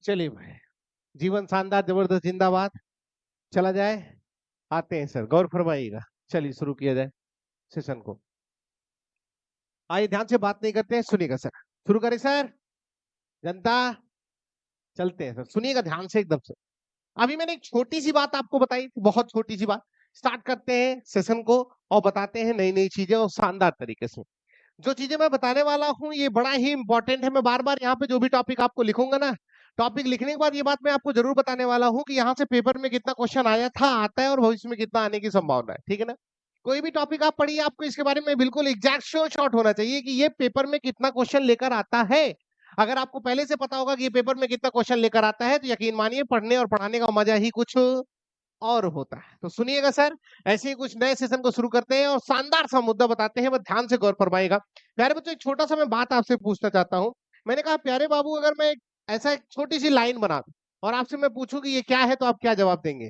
चलिए भाई, जीवन शानदार जबरदस्त जिंदाबाद। चला जाए, आते हैं सर, गौर फरमाइएगा। चलिए शुरू किया जाए सेशन को। आइए, ध्यान से बात नहीं करते हैं, सुनिएगा सर। शुरू करें सर। जनता, चलते हैं सर, सुनिएगा ध्यान से एकदम से। अभी मैंने एक छोटी सी बात आपको बताई, बहुत छोटी सी बात। स्टार्ट करते हैं सेशन को और बताते हैं नई नई चीजें और शानदार तरीके से। जो चीजें मैं बताने वाला हूँ ये बड़ा ही इंपॉर्टेंट है। मैं बार बार यहाँ पे जो भी टॉपिक आपको लिखूंगा ना, टॉपिक लिखने के बाद ये बात मैं आपको जरूर बताने वाला हूँ कि यहाँ से पेपर में कितना क्वेश्चन आया था, आता है और भविष्य में कितना आने की संभावना है। ठीक है ना? कोई भी टॉपिक आप पढ़िए, आपको इसके बारे में बिल्कुल एग्जैक्ट श्योर शॉट होना चाहिए कि ये पेपर में कितना क्वेश्चन लेकर आता है। अगर आपको पहले से पता होगा कि ये पेपर में कितना क्वेश्चन लेकर आता है तो यकीन मानिए पढ़ने और पढ़ाने का मजा ही कुछ और होता है। तो सुनिएगा सर, ऐसे ही कुछ नए सेशन को शुरू करते हैं और शानदार सा मुद्दा बताते हैं। बस ध्यान से गौर फरमाइएगा। प्यारे बच्चों, एक छोटा सा मैं बात आपसे पूछना चाहता हूँ। मैंने कहा प्यारे बाबू, अगर मैं ऐसा एक छोटी सी लाइन बना दूं और आपसे मैं पूछूं कि ये क्या है, तो आप क्या जवाब देंगे?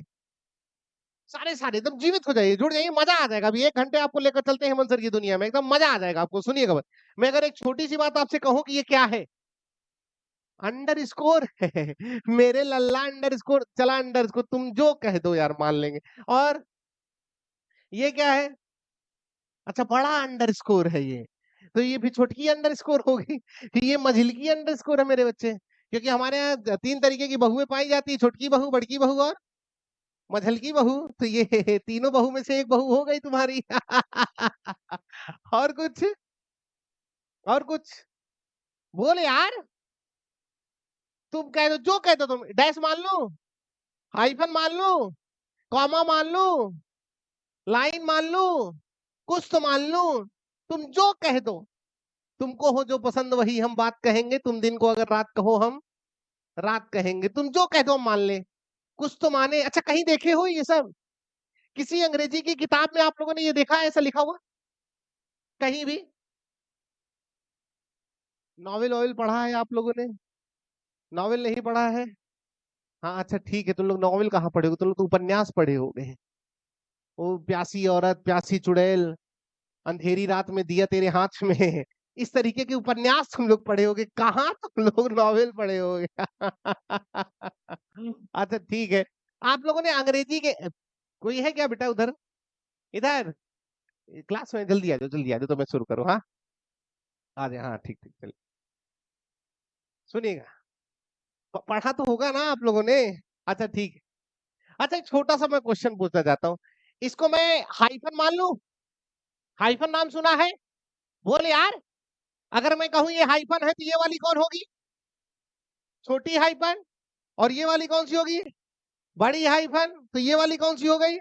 सारे सारे एकदम जीवित हो जाइए, जुड़ जाइए, मजा आ जाएगा। अभी 1 घंटे आपको लेकर चलते हैं हेमंत सर की दुनिया में, एकदम मजा आ जाएगा आपको। सुनिएगा बस, मैं अगर एक छोटी सी बात आपसे कहूं कि ये क्या है, अंडर स्कोर है। मेरे लल्ला अंडर स्कोर, चला अंडर स्कोर, तुम जो कह दो यार मान लेंगे। और ये क्या है? अच्छा, बड़ा अंडर स्कोर है ये। तो ये भी छोटकी अंडर स्कोर होगी। ये मझिलकी अंडर स्कोर है मेरे बच्चे, क्योंकि हमारे यहाँ 3 तरीके की बहुएं पाई जाती है, छोटकी बहू, बड़की बहू और मझलकी बहू। तो ये तीनों बहू में से एक बहू हो गई तुम्हारी। और कुछ? और कुछ बोल यार। तुम कह दो, जो कह दो, तुम डैश मान लो, हाइफन मान लो, कॉमा मान लो, लाइन मान लो, कुछ तो मान लो। तुम जो कह दो, तुमको हो जो पसंद वही हम बात कहेंगे। तुम दिन को अगर रात कहो हम रात कहेंगे। तुम जो कह दो हम मान ले, कुछ तो माने। अच्छा, कहीं देखे हो ये सब? किसी अंग्रेजी की किताब में आप लोगों ने ये देखा है ऐसा लिखा हुआ कहीं भी? नॉवेल वॉवेल पढ़ा है आप लोगों ने? नॉवेल नहीं पढ़ा है? हाँ अच्छा ठीक है, तुम लोग नॉवेल कहाँ पढ़े हो? तुम लोग तो उपन्यास पढ़े हो गए। वो प्यासी औरत, प्यासी चुड़ैल, अंधेरी रात में दिया तेरे हाथ में। इस तरीके के उपन्यास तुम लोग पढ़े होगे, कहाँ तुम लोग नॉवेल पढ़े होगे? अच्छा ठीक है। आप लोगों ने अंग्रेजी के, कोई है क्या बेटा उधर, इधर क्लास में? जल्दी आ जाओ, जल्दी आ जाओ, तो मैं शुरू करूँ। हाँ आ जाए, हाँ ठीक ठीक, चलिए सुनिएगा। पढ़ा तो होगा ना आप लोगों ने? अच्छा ठीक है। अच्छा, एक छोटा सा मैं क्वेश्चन पूछना चाहता हूँ। इसको मैं हाइफन मान लूं? हाइफन नाम सुना है? बोल यार। अगर मैं कहूं ये हाइफन है तो ये वाली कौन होगी? छोटी हाइफन। और ये वाली कौन सी होगी? बड़ी हाइफन। तो ये वाली कौन सी हो गई?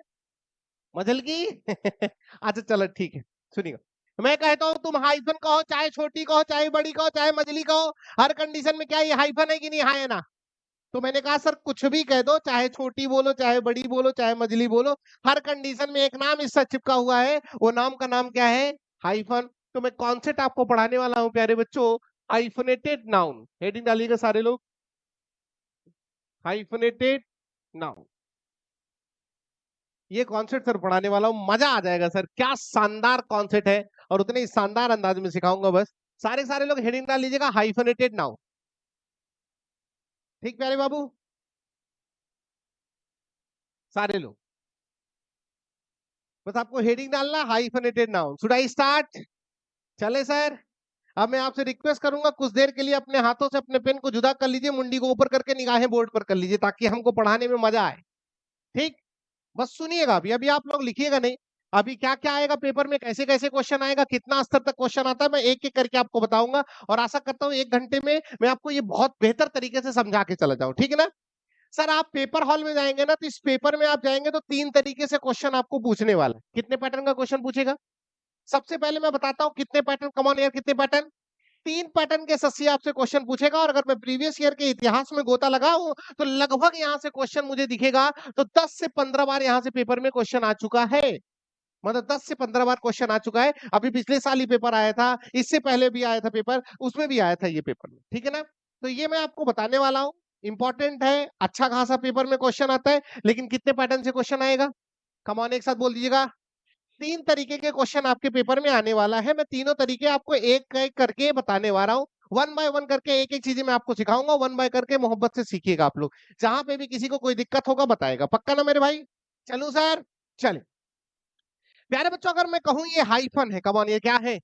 मजल की। अच्छा चलो ठीक है, सुनिए। मैं कहता हूं तुम हाइफन कहो, चाहे छोटी कहो, चाहे बड़ी कहो, चाहे मजली कहो, हर कंडीशन में क्या ये हाइफन है कि नहीं, है ना? तो मैंने कहा सर कुछ भी कह दो, चाहे छोटी बोलो, चाहे बड़ी बोलो, चाहे मजली बोलो, हर कंडीशन में एक नाम इससे चिपका हुआ है। वो नाम का नाम क्या है? हाइफन। तो मैं कॉन्सेप्ट आपको पढ़ाने वाला हूं प्यारे बच्चों, हाइफनेटेड नाउन। हेडिंग डालिएगा सारे लोग, हाइफनेटेड नाउन। ये कॉन्सेप्ट सर पढ़ाने वाला हूं, मजा आ जाएगा सर। क्या शानदार कॉन्सेप्ट है, और उतने ही शानदार अंदाज में सिखाऊंगा। बस सारे लोग हेडिंग डाल लीजिएगा, हाइफनेटेड नाउन। ठीक प्यारे बाबू, सारे लोग बस आपको हेडिंग डालना, hyphenated noun. Should I start? चले सर। अब मैं आपसे रिक्वेस्ट करूंगा, कुछ देर के लिए अपने हाथों से अपने पेन को जुदा कर लीजिए, मुंडी को ऊपर करके निगाहें बोर्ड पर कर लीजिए, ताकि हमको पढ़ाने में मजा आए। ठीक, बस सुनिएगा। अभी अभी आप लोग लिखिएगा नहीं। अभी क्या क्या आएगा पेपर में, कैसे कैसे क्वेश्चन आएगा, कितना स्तर तक क्वेश्चन आता है, मैं एक एक करके आपको बताऊंगा। और आशा करता हूँ 1 घंटे में मैं आपको ये बहुत बेहतर तरीके से समझा के चला जाऊं। ठीक है ना? सर आप पेपर हॉल में जाएंगे ना, तो इस पेपर में आप जाएंगे तो 3 तरीके से क्वेश्चन आपको पूछने वाला है। कितने पैटर्न का क्वेश्चन पूछेगा? सबसे पहले मैं बताता हूँ कितने पैटर्न, कमॉन यार, कितने पैटर्न? 3 पैटर्न के सस्सी आपसे क्वेश्चन पूछेगा। और अगर मैं प्रीवियस ईयर के इतिहास में गोता लगाऊं तो लगभग यहाँ से क्वेश्चन मुझे दिखेगा तो 10 से 15 बार यहाँ से पेपर में क्वेश्चन आ चुका है। मतलब 10 से 15 बार क्वेश्चन आ चुका है। अभी पिछले साल ही पेपर आया था, इससे पहले भी आया था पेपर, उसमें भी आया था ये पेपर में। ठीक है ना? तो ये मैं आपको बताने वाला हूँ, इंपॉर्टेंट है। अच्छा खासा पेपर में क्वेश्चन आता है, लेकिन कितने पैटर्न से क्वेश्चन आएगा? कमॉन एक साथ बोल दीजिएगा। 3 तरीके के क्वेश्चन आपके पेपर में आने वाला है। मैं तीनों तरीके आपको एक एक करके बताने वाला हूँ, वन बाय वन करके एक एक चीजें मैं आपको सिखाऊंगा, वन बाय करके मोहब्बत से सीखिएगा आप लोग। जहां पे भी किसी को कोई दिक्कत होगा बताएगा, पक्का ना मेरे भाई? चलूं सर? चले प्यारे बच्चों, अगर मैं कहूं ये हाइफन है, कमान ये क्या है?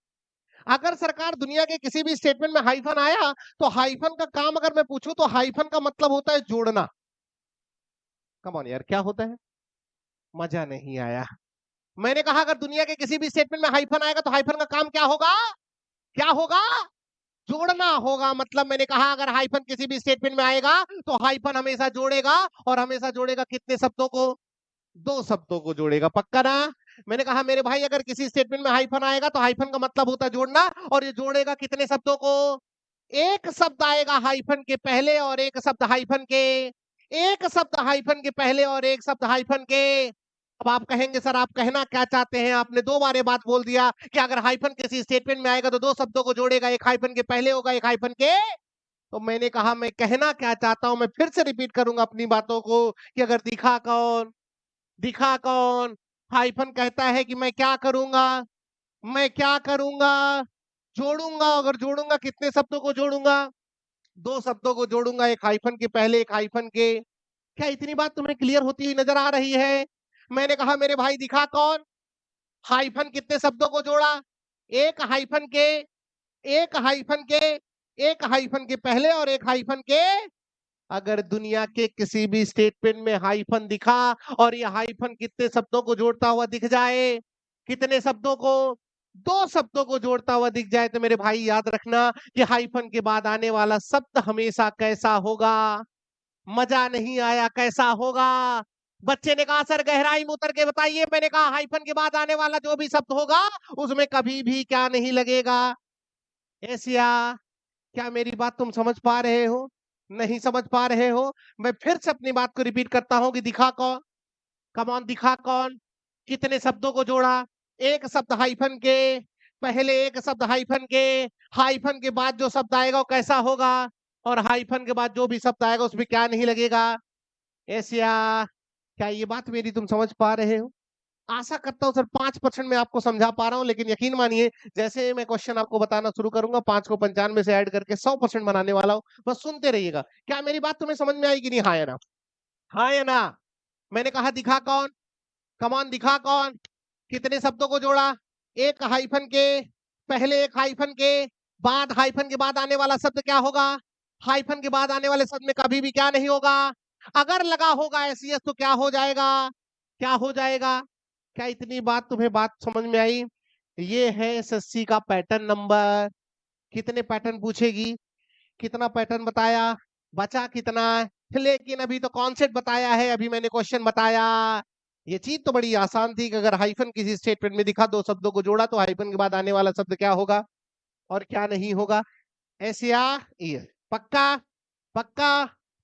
अगर सरकार दुनिया के किसी भी स्टेटमेंट में हाइफन आया तो हाइफन का काम अगर मैं पूछूं तो हाइफन का मतलब होता है जोड़ना। कमान यार, क्या होता है? मजा नहीं आया। मैंने कहा अगर दुनिया के किसी भी स्टेटमेंट में हाइफन आएगा तो हाइफन का काम क्या होगा? क्या होगा? जोड़ना होगा। मतलब मैंने कहा अगर हाइफन किसी भी स्टेटमेंट में आएगा तो हाइफन हमेशा जोड़ेगा, और हमेशा जोड़ेगा कितने शब्दों को? दो शब्दों को जोड़ेगा, पक्का ना? मैंने कहा मेरे भाई अगर किसी स्टेटमेंट में हाइफन आएगा तो हाइफन का मतलब होता है जोड़ना, और ये जोड़ेगा कितने शब्दों को? एक शब्द आएगा हाइफन के पहले और एक शब्द हाइफन के, एक शब्द हाइफन के पहले और एक शब्द हाइफन के। अब आप कहेंगे सर आप कहना क्या चाहते हैं? आपने दो बार ये बात बोल दिया कि अगर हाइफन किसी स्टेटमेंट में आएगा तो दो शब्दों को जोड़ेगा, एक हाइफन के पहले होगा एक हाइफन के। तो मैंने कहा मैं कहना क्या चाहता हूं, मैं फिर से रिपीट करूंगा अपनी बातों को कि अगर दिखा कौन, दिखा कौन, हाइफन कहता है कि मैं क्या करूंगा, मैं क्या करूंगा? जोड़ूंगा। अगर जोड़ूंगा कितने शब्दों को जोड़ूंगा? दो शब्दों को जोड़ूंगा, एक हाइफन के पहले एक हाइफन के। क्या इतनी बात तुम्हें क्लियर होती हुई नजर आ रही है? मैंने कहा मेरे भाई दिखा कौन, हाइफन कितने शब्दों को जोड़ा? एक हाइफन के, एक हाइफन के, एक हाइफन के पहले और एक हाइफन के। अगर दुनिया के किसी भी स्टेटमेंट में हाइफन दिखा और ये हाइफन कितने शब्दों को जोड़ता हुआ दिख जाए? कितने शब्दों को? दो शब्दों को जोड़ता हुआ दिख जाए तो मेरे भाई याद रखना कि हाइफन के बाद आने वाला शब्द हमेशा कैसा होगा? मजा नहीं आया, कैसा होगा? बच्चे ने कहा सर गहराई में उतर के बताइए। मैंने कहा हाइफन के बाद आने वाला जो भी शब्द होगा उसमें कभी भी क्या नहीं लगेगा? एशिया। क्या मेरी बात तुम समझ पा रहे हो? नहीं समझ पा रहे हो? मैं फिर से अपनी बात को रिपीट करता हूं कि दिखा कौन, कमॉन दिखा कौन, कितने शब्दों को जोड़ा? एक शब्द हाइफन के पहले, एक शब्द हाइफन के, हाइफन के बाद जो शब्द आएगा वो कैसा होगा? और हाइफन के बाद जो भी शब्द आएगा उसमें क्या नहीं लगेगा? एशिया। क्या ये बात मेरी तुम समझ पा रहे हो? आशा करता हूं सर 5% में आपको समझा पा रहा हूं, लेकिन यकीन मानिए जैसे मैं क्वेश्चन आपको बताना शुरू करूंगा 5 को 95 से ऐड करके 100% बनाने वाला हूं। बस सुनते रहिएगा। क्या मेरी बात तुम्हें समझ में आएगी? नहीं, हाँ या ना? हाँ या ना? मैंने कहा दिखा कौन, कमान दिखा कौन, कितने शब्दों को जोड़ा? एक हाइफन के पहले एक हाइफन के बाद, हाइफन के बाद आने वाला शब्द क्या होगा? हाइफन के बाद आने वाले शब्द में कभी भी क्या नहीं होगा? अगर लगा होगा एसईएस तो क्या हो जाएगा? क्या हो जाएगा? क्या इतनी बात तुम्हें बात समझ में आई? ये है एसएससी का पैटर्न नंबर। कितने पैटर्न पूछेगी? कितना पैटर्न बताया? बचा कितना है? लेकिन अभी तो कॉन्सेप्ट बताया है, अभी मैंने क्वेश्चन बताया। ये चीज तो बड़ी आसान थी कि अगर हाइफन किसी स्टेटमेंट में दिखा, दो शब्दों को जोड़ा, तो हाइफन के बाद आने वाला शब्द क्या होगा और क्या नहीं होगा? एशिया। ये पक्का? पक्का?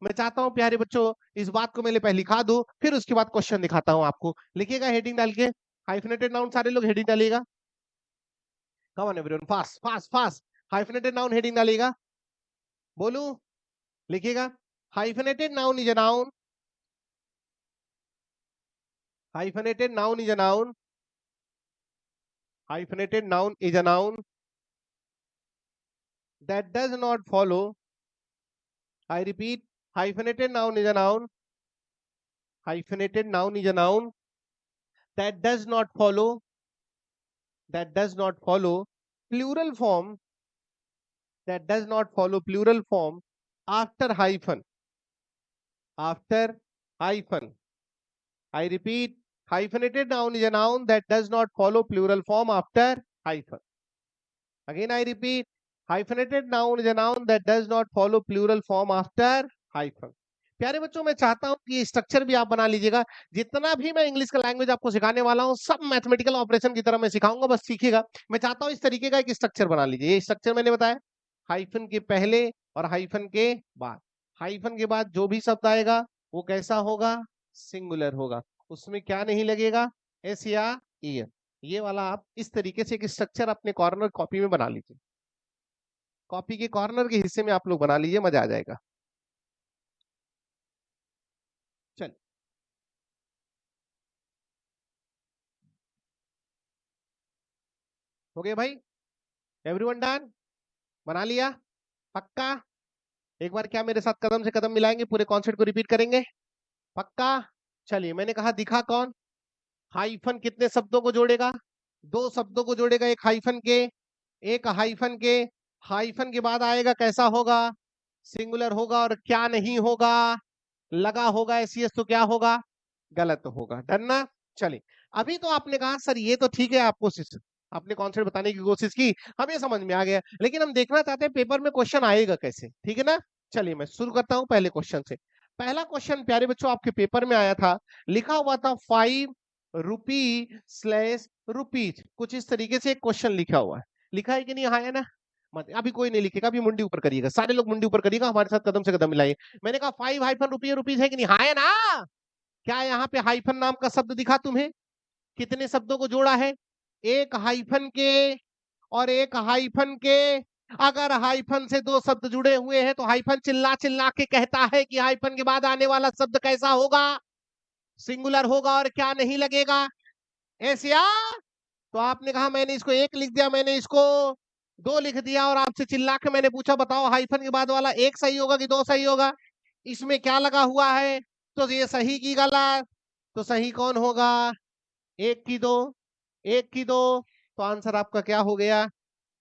मैं चाहता हूं प्यारे बच्चों इस बात को मैं पहले लिखा दूं, फिर उसके बाद क्वेश्चन दिखाता हूं आपको। लिखिएगा हेडिंग डाल के, हाइफनेटेड नाउन सारे लोग हेडिंग डालिएगा। Come on everyone, fast fast fast. Hyphenated noun heading डालिएगा। बोलू? लिखिएगा hyphenated noun is a noun, hyphenated noun is a noun, hyphenated noun is a noun that does not follow, I repeat, hyphenated noun is a noun, hyphenated noun is a noun that does not follow, that does not follow plural form, that does not follow plural form after hyphen, after hyphen. I repeat, hyphenated noun is a noun that does not follow plural form after hyphen. Again I repeat, hyphenated noun is a noun that does not follow plural form after hyphen. प्यारे बच्चों मैं चाहता हूं कि structure भी आप बना लीजिएगा। जितना भी मैं इंग्लिश का लैंग्वेज आपको सिखाने वाला हूं सब मैथमेटिकल ऑपरेशन की तरह मैं सिखाऊंगा, बस सीखिएगा। मैं चाहता हूं इस तरीके का एक स्ट्रक्चर बना लीजिए। ये स्ट्रक्चर मैंने बताया, हाइफन के पहले और हाइफन के बाद, हाइफन के बाद जो भी शब्द आएगा वो कैसा होगा? सिंगुलर होगा, उसमें क्या नहीं लगेगा? एस या ई। ये वाला आप इस तरीके से एक स्ट्रक्चर अपने कॉर्नर कॉपी में बना लीजिए। कॉपी के कॉर्नर के हिस्से में आप लोग बना लीजिए, मजा आ जाएगा। चल हो गया भाई? Everyone done? बना लिया? पक्का? एक बार क्या मेरे साथ कदम से कदम मिलाएंगे, पूरे कॉन्सेप्ट को रिपीट करेंगे? पक्का? चलिए, मैंने कहा दिखा कौन? हाइफन कितने शब्दों को जोड़ेगा? 2 शब्दों को जोड़ेगा, एक हाइफन के, एक हाइफन के। हाइफन के बाद आएगा कैसा होगा? सिंगुलर होगा। और क्या नहीं होगा? लगा होगा एसीएस तो क्या होगा? गलत होगा। डन ना? चलिए, अभी तो आपने कहा सर ये तो ठीक है, आपको आपने कॉन्सेप्ट बताने की कोशिश की, हमें समझ में आ गया, लेकिन हम देखना चाहते हैं पेपर में क्वेश्चन आएगा कैसे। ठीक है ना? चलिए मैं शुरू करता हूं पहले क्वेश्चन से। पहला क्वेश्चन प्यारे बच्चों आपके पेपर में आया था, लिखा हुआ था 5 रुपी स्लैश रुपीज। कुछ इस तरीके से एक क्वेश्चन लिखा हुआ है। लिखा है कि नहीं? हाँ है ना? मत अभी कोई नहीं लिखेगा, अभी मुंडी ऊपर करिएगा, सारे लोग मुंडी ऊपर करिएगा, हमारे साथ कदम से कदम मिलाइए। मैंने कहा 5 हाइफन रुपये रुपीज है कि नहीं? हाँ है ना? क्या यहाँ पे हाइफन नाम का शब्द दिखा तुम्हें? कितने शब्दों को जोड़ा है? एक हाइफन के और एक हाइफन के। अगर हाइफन से 2 शब्द जुड़े हुए हैं तो हाइफन चिल्ला चिल्ला के कहता है कि हाइफन के बाद आने वाला शब्द कैसा होगा? सिंगुलर होगा और क्या नहीं लगेगा? ऐसिया? तो आपने कहा मैंने इसको 1 लिख दिया, मैंने इसको 2 लिख दिया, और आपसे चिल्ला के मैंने पूछा बताओ हाइफन के बाद वाला 1 सही होगा कि 2 सही होगा? इसमें क्या लगा हुआ है? तो ये सही की गलत? तो सही कौन होगा? 1 की 2, 1 की 2। तो आंसर आपका क्या हो गया?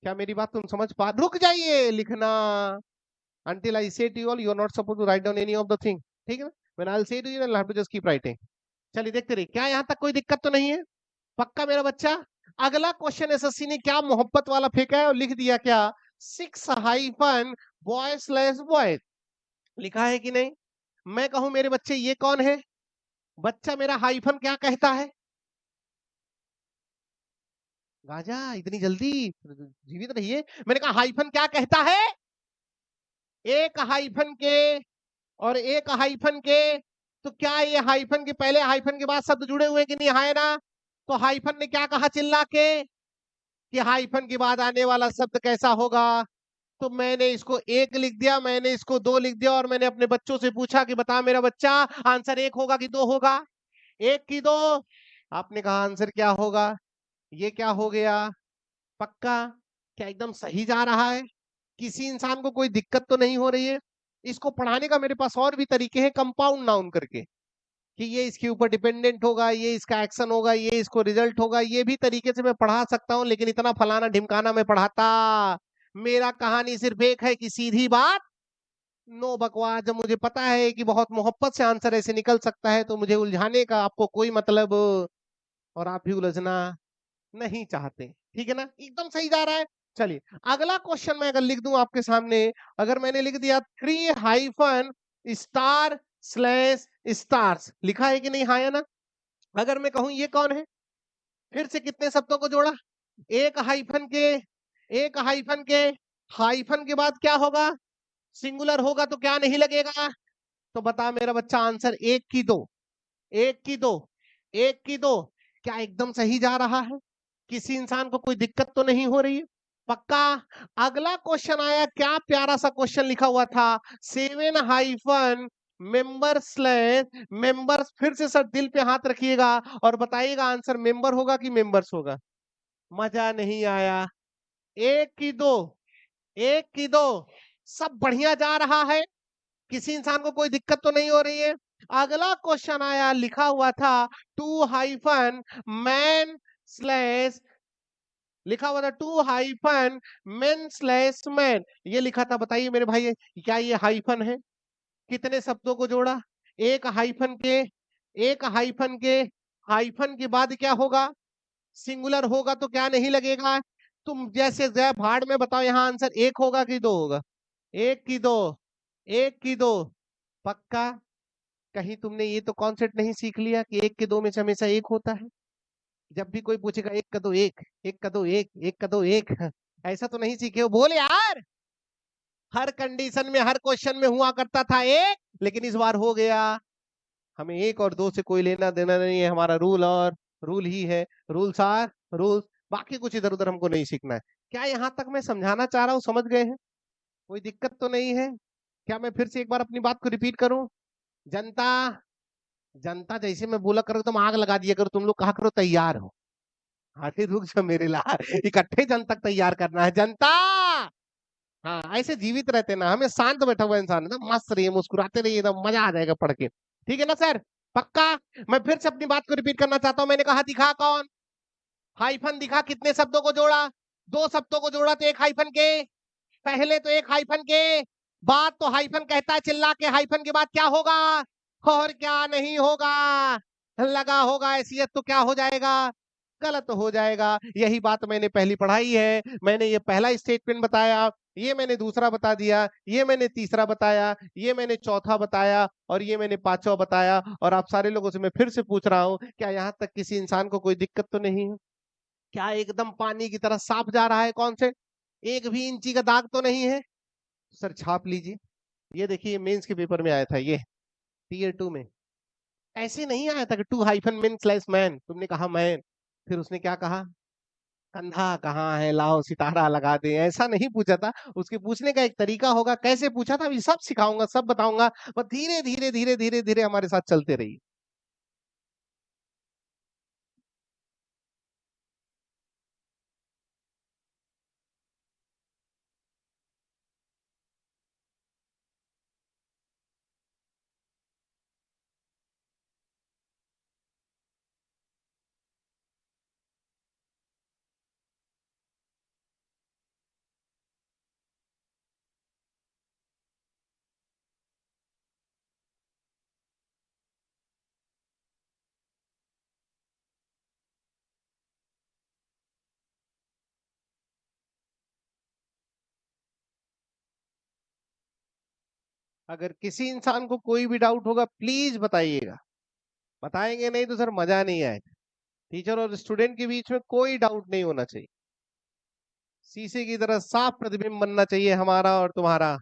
क्या मेरी बात तुम समझ पा? रुक जाइए लिखना। Until I say to you all, you are not supposed to write down any of the thing. ठीक है ना? When I'll say to you, you'll have to just keep writing. चलिए देखते रहिए, क्या यहाँ तक कोई दिक्कत तो नहीं है? पक्का मेरा बच्चा? अगला क्वेश्चन एसएससी ने क्या मोहब्बत वाला फेंका है और लिख दिया क्या? 6 हाइफन बॉय स्लैश बॉय। लिखा है कि नहीं? मैं कहूं मेरे बच्चे ये कौन है? बच्चा मेरा हाइफन क्या कहता है? राजा इतनी जल्दी जीवित रहिए। मैंने कहा हाइफन क्या कहता है? एक हाइफन के और एक हाइफन के। तो क्या ये हाइफन के पहले हाइफन के बाद शब्द जुड़े हुए कि नहीं? है ना? तो हाइफन ने क्या कहा चिल्ला के कि हाइफन के बाद आने वाला शब्द कैसा होगा? तो मैंने इसको 1 लिख दिया, मैंने इसको 2 लिख दिया, और मैंने अपने बच्चों से पूछा कि बता मेरा बच्चा आंसर 1 होगा कि 2 होगा? 1 की 2। आपने कहा आंसर क्या होगा? ये क्या हो गया? पक्का? क्या एकदम सही जा रहा है? किसी इंसान को कोई दिक्कत तो नहीं हो रही है? इसको पढ़ाने का मेरे पास और भी तरीके हैं, कंपाउंड नाउन करके, कि ये इसके ऊपर डिपेंडेंट होगा, ये इसका एक्शन होगा, ये इसको रिजल्ट होगा, ये भी तरीके से मैं पढ़ा सकता हूं, लेकिन इतना फलाना ढिमकाना मैं पढ़ाता? मेरा कहानी सिर्फ एक है कि सीधी बात, नो बकवास। जब मुझे पता है कि बहुत मोहब्बत से आंसर ऐसे निकल सकता है, तो मुझे उलझाने का आपको कोई मतलब, और आप भी उलझना नहीं चाहते। ठीक है ना? एकदम सही जा रहा है। चलिए, अगला क्वेश्चन मैं अगर लिख दूं आपके सामने, अगर मैंने लिख दिया 3 हाइफन स्टार स्लैश स्टार्स। लिखा है कि नहीं? हाँ या ना? अगर मैं कहूं ये कौन है? फिर से कितने शब्दों को जोड़ा? एक हाइफन के, एक हाइफन के। हाइफन के बाद क्या होगा? सिंगुलर होगा तो क्या नहीं लगेगा? तो बता मेरा बच्चा आंसर 1 की 2, 1 की 2, 1 की 2। क्या एकदम सही जा रहा है? किसी इंसान को कोई दिक्कत तो नहीं हो रही है? पक्का? अगला क्वेश्चन आया, क्या प्यारा सा क्वेश्चन लिखा हुआ था, 7 हाइफन मेंबर स्लैश मेंबर्स। फिर से सर दिल पे हाथ रखिएगा और बताइएगा आंसर मेंबर होगा कि मेंबर्स होगा? मजा नहीं आया। 1 की 2, 1 की 2। सब बढ़िया जा रहा है, किसी इंसान को कोई दिक्कत तो नहीं हो रही है? अगला क्वेश्चन आया, लिखा हुआ था 2 हाइफन मैन स्लैश, लिखा हुआ था 2 हाइफन मेन स्लैश मैन। ये लिखा था, बताइए मेरे भाई क्या ये हाइफन है? कितने शब्दों को जोड़ा? एक हाइफन के, एक हाइफन के। हाइफन के बाद क्या होगा? सिंगुलर होगा तो क्या नहीं लगेगा? तुम जैसे जय भाड़ में बताओ, यहाँ आंसर 1 होगा कि 2 होगा? 1 की 2, 1 की 2। पक्का? कहीं तुमने ये तो कॉन्सेप्ट नहीं सीख लिया कि 1 के 2 में से हमेशा 1 होता है? जब भी कोई पूछेगा 1 का 2 1, 1 का 2 1, 1 का 2 1, ऐसा तो नहीं सीखे हो? बोल यार। हर कंडीशन में हर क्वेश्चन में हुआ करता था 1, लेकिन इस बार हो गया। हमें 1 और 2 से कोई लेना देना नहीं है, हमारा रूल और रूल ही है। रूल्स आर रूल्स, बाकी कुछ इधर उधर हमको नहीं सीखना है। क्या यहाँ तक मैं समझाना चाह रहा हूँ समझ गए हैं? कोई दिक्कत तो नहीं है? क्या मैं फिर से एक बार अपनी बात को रिपीट करूं? जनता, जनता जैसे मैं बोला करो तुम आग लगा दिया करो, तुम लोग कहा करो तैयार हो। हाँ फिर रुक जाओ मेरे लाल, इकट्ठे जन तक तैयार करना है। जनता, हाँ, ऐसे जीवित रहते ना, हमें शांत बैठा हुआ इंसान है ना, मस्त रहिए, मुस्कुराते रहिए, एकदम मजा आ जाएगा पढ़ के। ठीक है ना सर? पक्का? मैं फिर से अपनी बात को रिपीट करना चाहता हूँ। मैंने कहा दिखा कौन? हाइफन दिखा, कितने शब्दों को जोड़ा? 2 शब्दों को जोड़ा तो 1 हाइफन के, पहले तो 1 हाइफन के बाद तो हाइफन कहता है चिल्ला के, हाइफन के बाद क्या होगा और क्या नहीं होगा? लगा होगा हैसियत तो क्या हो जाएगा? गलत हो जाएगा। यही बात मैंने पहली पढ़ाई है। मैंने ये पहला स्टेटमेंट बताया, ये मैंने दूसरा बता दिया, ये मैंने तीसरा बताया, ये मैंने चौथा बताया और ये मैंने पांचवा बताया। और आप सारे लोगों से मैं फिर से पूछ रहा हूं, क्या यहाँ तक किसी इंसान को कोई दिक्कत तो नहीं है? क्या एकदम पानी की तरह साफ जा रहा है? कौन से एक भी इंची का दाग तो नहीं है? सर छाप लीजिए। ये देखिए मेंस के पेपर में आया था, ये टीयर 2 में। ऐसे नहीं आया था कि to hyphen main slash man, तुमने कहा मैन, फिर उसने क्या कहा? कंधा कहाँ है, लाओ सितारा लगा दे। ऐसा नहीं पूछा था। उसके पूछने का एक तरीका होगा, कैसे पूछा था अभी सब सिखाऊंगा, सब बताऊंगा। बस धीरे धीरे धीरे धीरे धीरे हमारे साथ चलते रहिए। अगर किसी इंसान को कोई भी डाउट होगा प्लीज बताइएगा। बताएंगे नहीं तो सर मजा नहीं आएगा। टीचर और स्टूडेंट के बीच में कोई डाउट नहीं होना चाहिए। शीशे की तरह साफ प्रतिबिंब बनना चाहिए हमारा और तुम्हारा।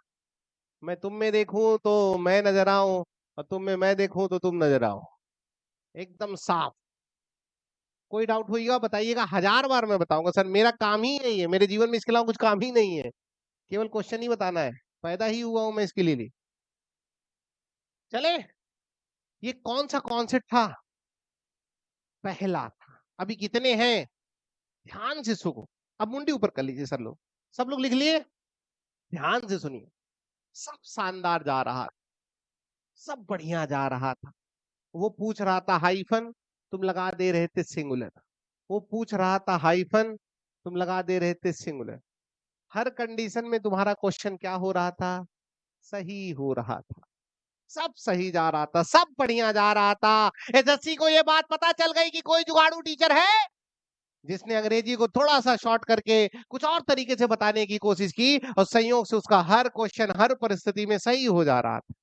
मैं तुम में देखूं तो मैं नजर आऊं और तुम में मैं देखूं तो तुम नजर आओ। एकदम साफ। कोई डाउट होगा बताइएगा, 1000 बार मैं बताऊंगा। सर मेरा काम ही नहीं है, मेरे जीवन में इसके अलावा कुछ काम ही नहीं है। केवल क्वेश्चन ही बताना है। पैदा ही हुआ हूं मैं इसके लिए। चले, ये कौन सा कॉन्सेप्ट था? पहला था। अभी कितने हैं? ध्यान से सुनो। अब मुंडी ऊपर कर लीजिए सर लोग। सब लोग लिख लिए? ध्यान से सुनिए। सब शानदार जा रहा, सब बढ़िया जा रहा था। वो पूछ रहा था हाइफन, तुम लगा दे रहे थे सिंगुलर। वो पूछ रहा था हाइफन, तुम लगा दे रहे थे सिंगुलर। हर कंडीशन में तुम्हारा क्वेश्चन क्या हो रहा था? सही हो रहा था। सब सही जा रहा था, सब बढ़िया जा रहा था। एसएससी को ये बात पता चल गई कि कोई जुगाड़ू टीचर है जिसने अंग्रेजी को थोड़ा सा शॉर्ट करके कुछ और तरीके से बताने की कोशिश की और संयोग से उसका हर क्वेश्चन हर परिस्थिति में सही हो जा रहा था।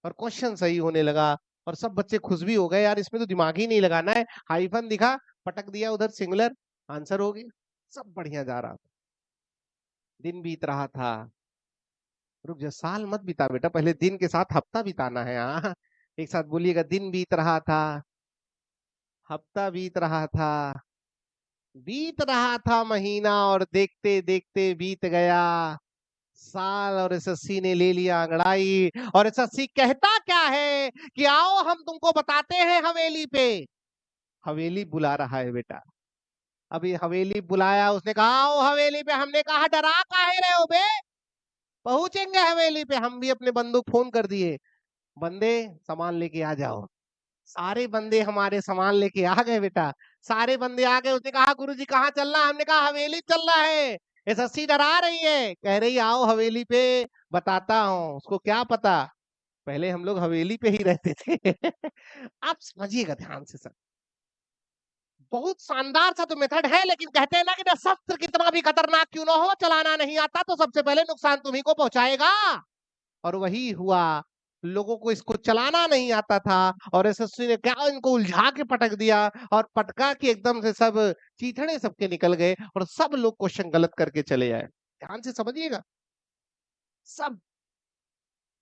और क्वेश्चन सही होने लगा और सब बच्चे खुश भी हो गए, यार इसमें तो दिमाग ही नहीं लगाना है, हाइफन दिखा, पटक दिया उधर सिंगुलर, आंसर हो गया। सब बढ़िया जा रहा था। दिन बीत रहा था। रुक जा, साल मत बिता बेटा, पहले दिन के साथ हफ्ता बिताना है। हाँ, एक साथ बोलिएगा, दिन बीत रहा था, हफ्ता बीत रहा था, बीत रहा था महीना और देखते देखते बीत गया साल। और एसएससी ने ले लिया अंगड़ाई। और एसएससी कहता क्या है कि आओ हम तुमको बताते हैं हवेली पे। हवेली बुला रहा है बेटा। अभी हवेली बुलाया, उसने कहा आओ हवेली पे। हमने कहा डरा काहे रहे हो बे, पहुंचेंगे हवेली पे। हम भी अपने बंदूक फोन कर दिए, बंदे सामान लेके आ जाओ। सारे बंदे हमारे सामान लेके आ गए बेटा। सारे बंदे आ गए। उसने कहा गुरुजी कहाँ चलना? हमने कहा हवेली चलना है। एसएससी डरा रही है, कह रही आओ हवेली पे, बताता हूँ। उसको क्या पता, पहले हम लोग हवेली पे ही रहते थे। आप समझिएगा ध्यान से सर। बहुत शानदार सा तो मेथड है, लेकिन कहते हैं ना कि शस्त्र कितना भी खतरनाक क्यों ना हो, चलाना नहीं आता तो सबसे पहले नुकसान तुम्ही को पहुंचाएगा। और वही हुआ। लोगों को इसको चलाना नहीं आता था और एसएससी ने क्या इनको उलझा के पटक दिया। और पटका के एकदम से सब चीथड़े सबके निकल गए और सब लोग क्वेश्चन गलत करके चले आए। ध्यान से समझिएगा। सब,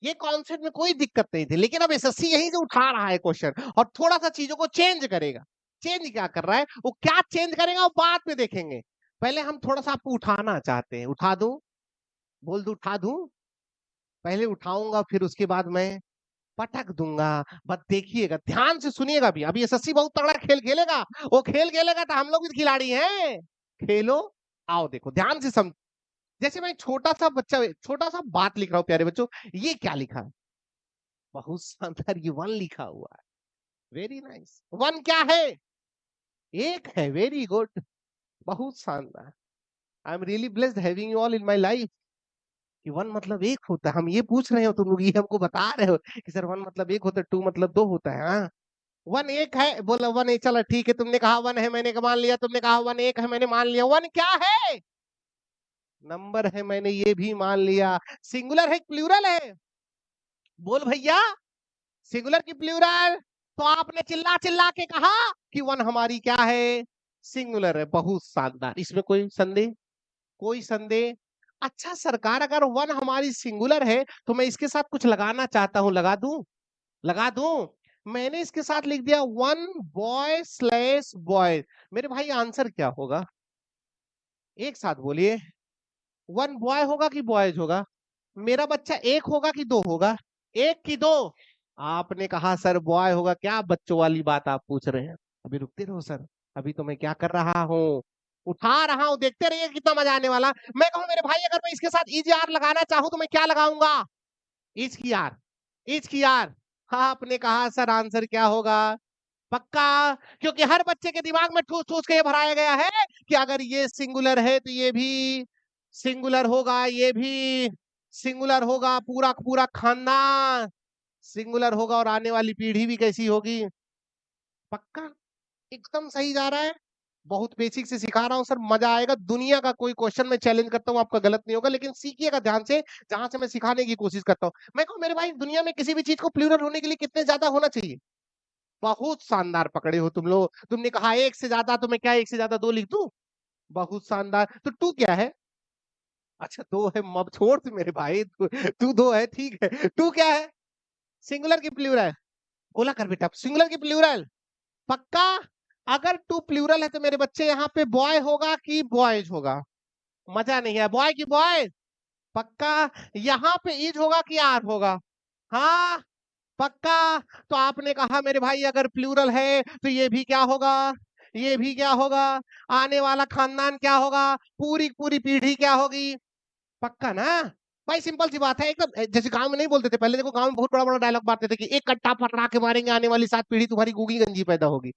ये कॉन्सेप्ट में कोई दिक्कत नहीं थी, लेकिन अब एसएससी यहीं से उठा रहा है क्वेश्चन और थोड़ा सा चीजों को चेंज करेगा। चेंज क्या कर रहा है, वो क्या चेंज करेगा वो बाद में देखेंगे। पहले हम थोड़ा सा आपको उठाना चाहते हैं। उठा दूं? बोल दूं उठा दूं? पहले उठाऊंगा फिर उसके बाद मैं पटक दूंगा। बस देखिएगा, ध्यान से सुनिएगा। भी अभी एसएससी बहुत तगड़ा खेल खेलेगा। वो खेल खेलेगा तो हम लोग भी खिलाड़ी हैं। खेलो, आओ देखो ध्यान से जैसे मैं छोटा सा बात लिख रहा हूं प्यारे बच्चों, ये क्या लिखा है? बहुत शानदार, ये वन लिखा हुआ है। Very nice. वन क्या है? एक है। वेरी गुड, बहुत शानदार। I am really blessed having you all in my life. कि वन मतलब एक होता है, हम ये पूछ रहे हो, तुम लोग ये हमको बता रहे हो कि सर वन मतलब एक होता है, टू मतलब दो होता है। हाँ, वन एक है, बोला वन एक, चलो ठीक है, तुमने कहा वन है, मैंने मान लिया, तुमने कहा वन एक है, मैंने मान लिया। वन क्या है? नंबर है, मैंने ये भी मान लिया। सिंगुलर है प्लूरल है? बोल भैया, सिंगुलर की प्लूरल? तो आपने चिल्ला चिल्ला के कहा कि वन हमारी क्या है? सिंगुलर है। बहुत शानदार, इसमें कोई संदेह? कोई संदेह? अच्छा सरकार, अगर वन हमारी सिंगुलर है तो मैं इसके साथ कुछ लगाना चाहता हूं, लगा दूं? लगा दूं? मैंने इसके साथ लिख दिया वन बॉय स्लैश बॉय। मेरे भाई आंसर क्या होगा? एक साथ बोलिए। वन बॉय होगा कि बॉयज होगा? मेरा बच्चा एक होगा कि दो होगा? एक की दो? आपने कहा सर बॉय होगा। क्या बच्चों वाली बात आप पूछ रहे हैं? अभी रुकते रहो सर, अभी तो मैं क्या कर रहा हूँ, उठा रहा हूँ, देखते रहिए कितना मजा आने वाला। मैं कहूँ मेरे भाई, अगर मैं इसके साथ इज आर लगाना चाहूँ तो मैं क्या लगाऊंगा? इज की आर। इज की आर। हाँ, आपने कहा सर आंसर क्या होगा? पक्का? क्योंकि हर बच्चे के दिमाग में ठूस ठूस के ये भराया गया है कि अगर ये सिंगुलर है तो ये भी सिंगुलर होगा, ये भी सिंगुलर होगा, पूरा पूरा खानदान सिंगुलर होगा, और आने वाली पीढ़ी भी कैसी होगी? पक्का? एकदम सही जा रहा है। बहुत बेसिक से सिखा रहा हूँ सर, मजा आएगा। दुनिया का कोई क्वेश्चन मैं चैलेंज करता हूँ, आपका गलत नहीं होगा, लेकिन सीखिएगा ध्यान से, जहां से मैं सिखाने की कोशिश करता हूँ। मैं कहूँ मेरे भाई, दुनिया में किसी भी चीज को प्लूरल होने के लिए कितने ज्यादा होना चाहिए? बहुत शानदार पकड़े हो तुम लोग। तुमने कहा एक से ज्यादा, तो मैं क्या एक से ज्यादा दो लिख दूं? बहुत शानदार। तो टू क्या है? अच्छा दो है, मब छोड़ तू मेरे भाई, तू दो है, ठीक है। टू क्या है? सिंगुलर की प्लूरल? बोला कर बेटा, सिंगुलर की प्लूरल? पक्का? अगर टू प्लूरल है तो मेरे बच्चे यहाँ पे बॉय होगा कि बॉयज होगा? मजा नहीं है, बॉय की बॉय? पक्का? यहाँ पे इज होगा कि आर होगा? हाँ, पक्का? तो आपने कहा मेरे भाई, अगर प्लूरल है तो ये भी क्या होगा? ये भी क्या होगा? आने वाला खानदान क्या होगा? पूरी पूरी पीढ़ी क्या होगी? पक्का ना? भाई सिंपल सी बात है एकदम। जैसे गांव में नहीं बोलते थे पहले, देखो गांव में बहुत बड़ा बड़ा डायलॉग मारते थे कि एक कट्टा पकड़ा के मारेंगे, आने वाली 7 पीढ़ी तुम्हारी गूंगी गंजी पैदा होगी।